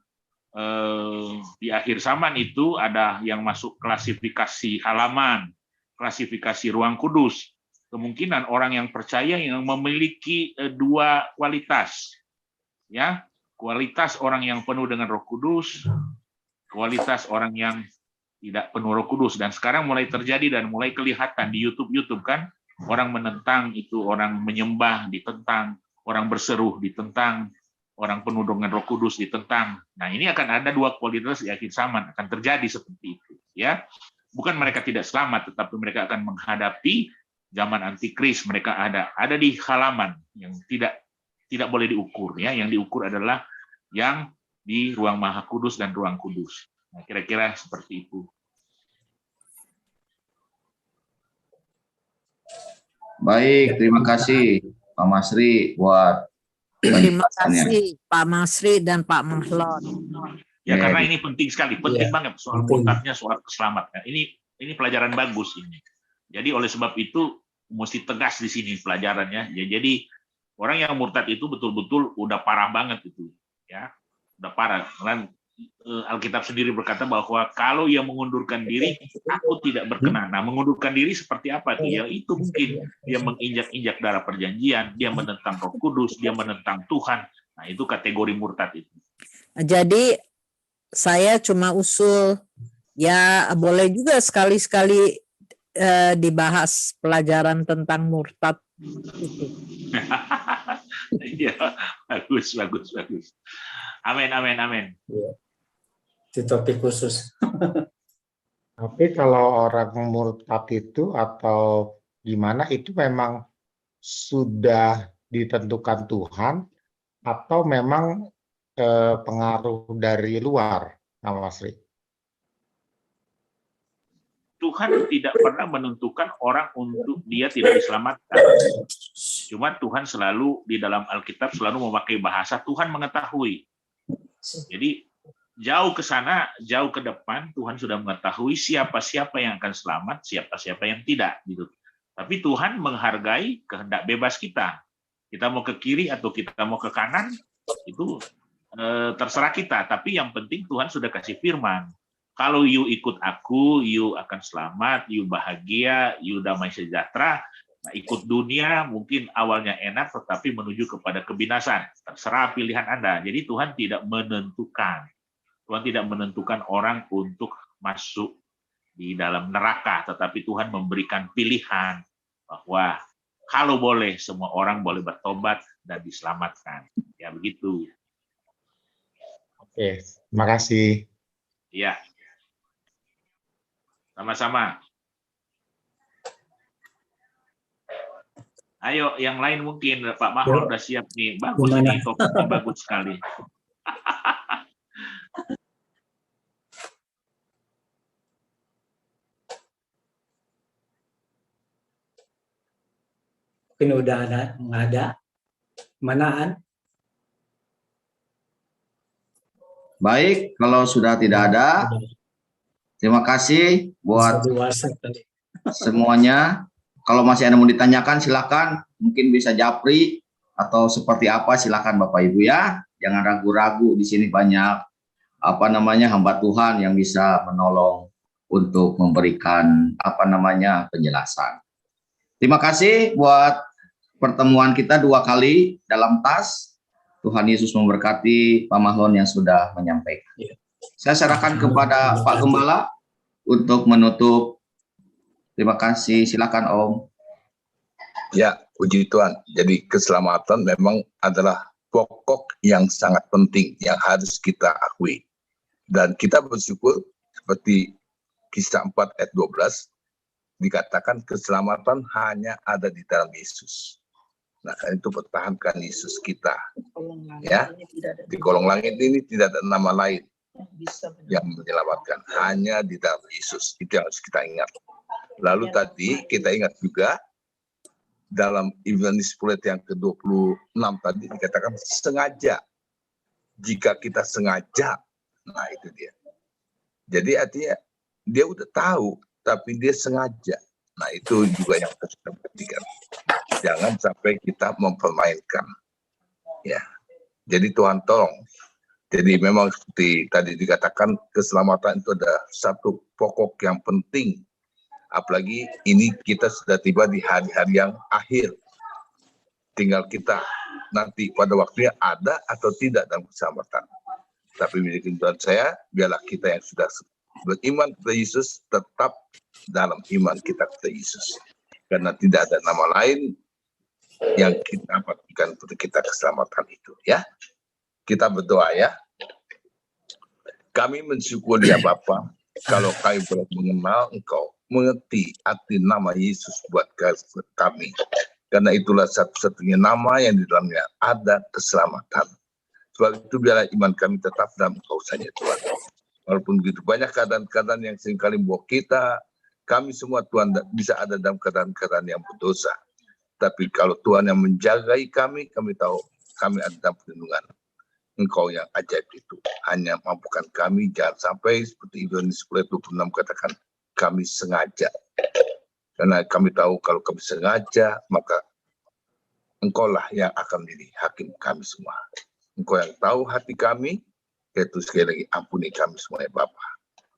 di akhir zaman itu ada yang masuk klasifikasi halaman, klasifikasi ruang kudus. Kemungkinan orang yang percaya yang memiliki dua kualitas. Ya, kualitas orang yang penuh dengan Roh Kudus, kualitas orang yang tidak penuh Roh Kudus. Dan sekarang mulai terjadi dan mulai kelihatan di YouTube kan, orang menentang itu, orang menyembah ditentang, orang berseru ditentang, orang penuh dengan Roh Kudus ditentang. Nah, ini akan ada dua kualitas di akhir zaman, akan terjadi seperti itu, ya. Bukan mereka tidak selamat, tetapi mereka akan menghadapi zaman antikris. Mereka ada di halaman yang tidak boleh diukur, ya. Yang diukur adalah yang di ruang Maha Kudus dan ruang kudus. Nah, kira-kira seperti itu.
Baik, terima kasih Pak Masri buat
Terima
penjelasannya.
kasih Pak Masri dan Pak Mahlon.
Ya, karena ini penting sekali, penting banget soal
penting.
murtadnya, soal keselamatan. Ini pelajaran bagus ini. Jadi oleh sebab itu mesti tegas di sini pelajarannya. Ya, jadi orang yang murtad itu betul-betul udah parah banget itu, ya, udah parah. Karena Alkitab sendiri berkata bahwa kalau ia mengundurkan diri, aku tidak berkenan. Nah, mengundurkan diri seperti apa tuh? Ya itu mungkin dia menginjak-injak darah perjanjian, dia menentang Roh Kudus, dia menentang Tuhan. Nah, itu kategori murtad itu.
Jadi saya cuma usul ya boleh juga sekali-sekali dibahas pelajaran tentang murtad itu.
Ya, bagus. Amin.
Itu topik khusus.
Tapi kalau orang murtad itu atau gimana itu memang sudah ditentukan Tuhan atau memang pengaruh dari luar, Mas Sri?
Tuhan tidak pernah menentukan orang untuk dia tidak diselamatkan. Cuma Tuhan selalu di dalam Alkitab selalu memakai bahasa Tuhan mengetahui. Jadi jauh ke sana, jauh ke depan Tuhan sudah mengetahui siapa-siapa yang akan selamat, siapa-siapa yang tidak gitu. Tapi Tuhan menghargai kehendak bebas kita. Kita mau ke kiri atau kita mau ke kanan itu terserah kita, tapi yang penting Tuhan sudah kasih firman. Kalau you ikut aku, you akan selamat, you bahagia, you damai sejahtera. Nah, ikut dunia mungkin awalnya enak, tetapi menuju kepada kebinasan. Terserah pilihan Anda. Jadi Tuhan tidak menentukan. Tuhan tidak menentukan orang untuk masuk di dalam neraka, tetapi Tuhan memberikan pilihan bahwa kalau boleh semua orang boleh bertobat dan diselamatkan. Ya begitu.
Oke, terima kasih.
Ya. Sama-sama. Ayo, yang lain mungkin Pak Mahlon udah siap nih. Bagus nih, topiknya bagus sekali.
Mungkin udah nggak ada. Manaan?
Baik, kalau sudah tidak ada, terima kasih buat
Bisa di WhatsApp tadi.
semuanya. Kalau masih ada mau ditanyakan, silakan. Mungkin bisa japri atau seperti apa, silakan Bapak Ibu ya. Jangan ragu-ragu, di sini banyak hamba Tuhan yang bisa menolong untuk memberikan penjelasan. Terima kasih buat pertemuan kita 2 kali dalam tas. Tuhan Yesus memberkati Pak Mahlon yang sudah menyampaikan.
Ya.
Saya serahkan kepada Pak Gembala untuk menutup. Terima kasih, silakan Om.
Ya, puji Tuhan. Jadi keselamatan memang adalah pokok yang sangat penting yang harus kita akui. Dan kita bersyukur seperti Kisah 4 ayat 12 dikatakan keselamatan hanya ada di dalam Yesus. Nah, itu pertahankan Yesus kita. Ya, di kolong langit ini tidak ada nama lain yang menyelamatkan, hanya di dalam Yesus. Itu yang harus kita ingat. Lalu tadi kita ingat juga dalam Ibrani 10 yang ke-26 tadi dikatakan sengaja. Jika kita sengaja, nah itu dia. Jadi artinya dia udah tahu, tapi dia sengaja. Nah itu juga yang harus kita perhatikan. Jangan sampai kita mempermainkan. Ya. Jadi Tuhan tolong. Jadi memang seperti tadi dikatakan keselamatan itu ada satu pokok yang penting. Apalagi ini kita sudah tiba di hari-hari yang akhir. Tinggal kita nanti pada waktunya ada atau tidak dalam keselamatan. Tapi milik Tuhan saya, biarlah kita yang sudah beriman kepada Yesus tetap dalam iman kita kepada Yesus. Karena tidak ada nama lain yang kita dapatkan untuk kita keselamatan itu. Ya, kita berdoa ya. Kami mensyukuri ya Bapa, kalau kami boleh mengenal Engkau, mengerti arti nama Yesus buat kami. Karena itulah satu-satunya nama yang di dalamnya ada keselamatan. Sebab itu biarlah iman kami tetap dalam Engkau saja Tuhan. Walaupun begitu banyak keadaan-keadaan yang seringkali membawa kita, kami semua Tuhan bisa ada dalam keadaan-keadaan yang berdosa. Tapi kalau Tuhan yang menjagai kami tahu kami ada dalam perlindungan Engkau yang ajaib itu. Hanya mampukan kami, jangan sampai seperti Ibrani 10:26 katakan, kami sengaja. Karena kami tahu kalau kami sengaja, maka Engkaulah yang akan menjadi hakim kami semua. Engkau yang tahu hati kami, yaitu sekali lagi ampuni kami semua ya Bapa.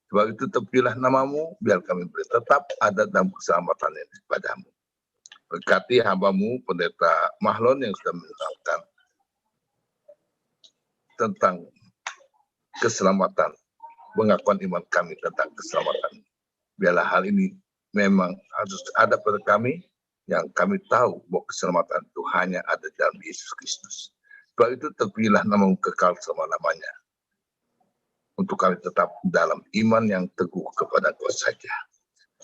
Sebab itu terpilihlah namamu, biar kami boleh tetap ada dalam keselamatan yang padamu. Berkati hambamu, Pendeta Mahlon yang sudah mengenalkan tentang keselamatan, pengakuan iman kami tentang keselamatan. Biarlah hal ini memang harus ada pada kami, yang kami tahu bahwa keselamatan itu hanya ada dalam Yesus Kristus. Sebab itu terpilihlah namamu kekal selama-lamanya. Untuk kami tetap dalam iman yang teguh kepada Kau saja.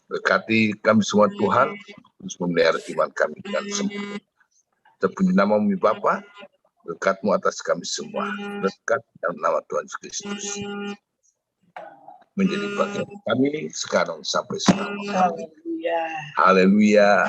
Berkati kami semua Tuhan, terus memelihara iman kami dengan sempurna. Terpuji namamu Bapa, berkat-Mu atas kami semua. Berkat dalam nama Tuhan Yesus Kristus. Menjadi bagian kami sekarang sampai selamanya. Haleluya.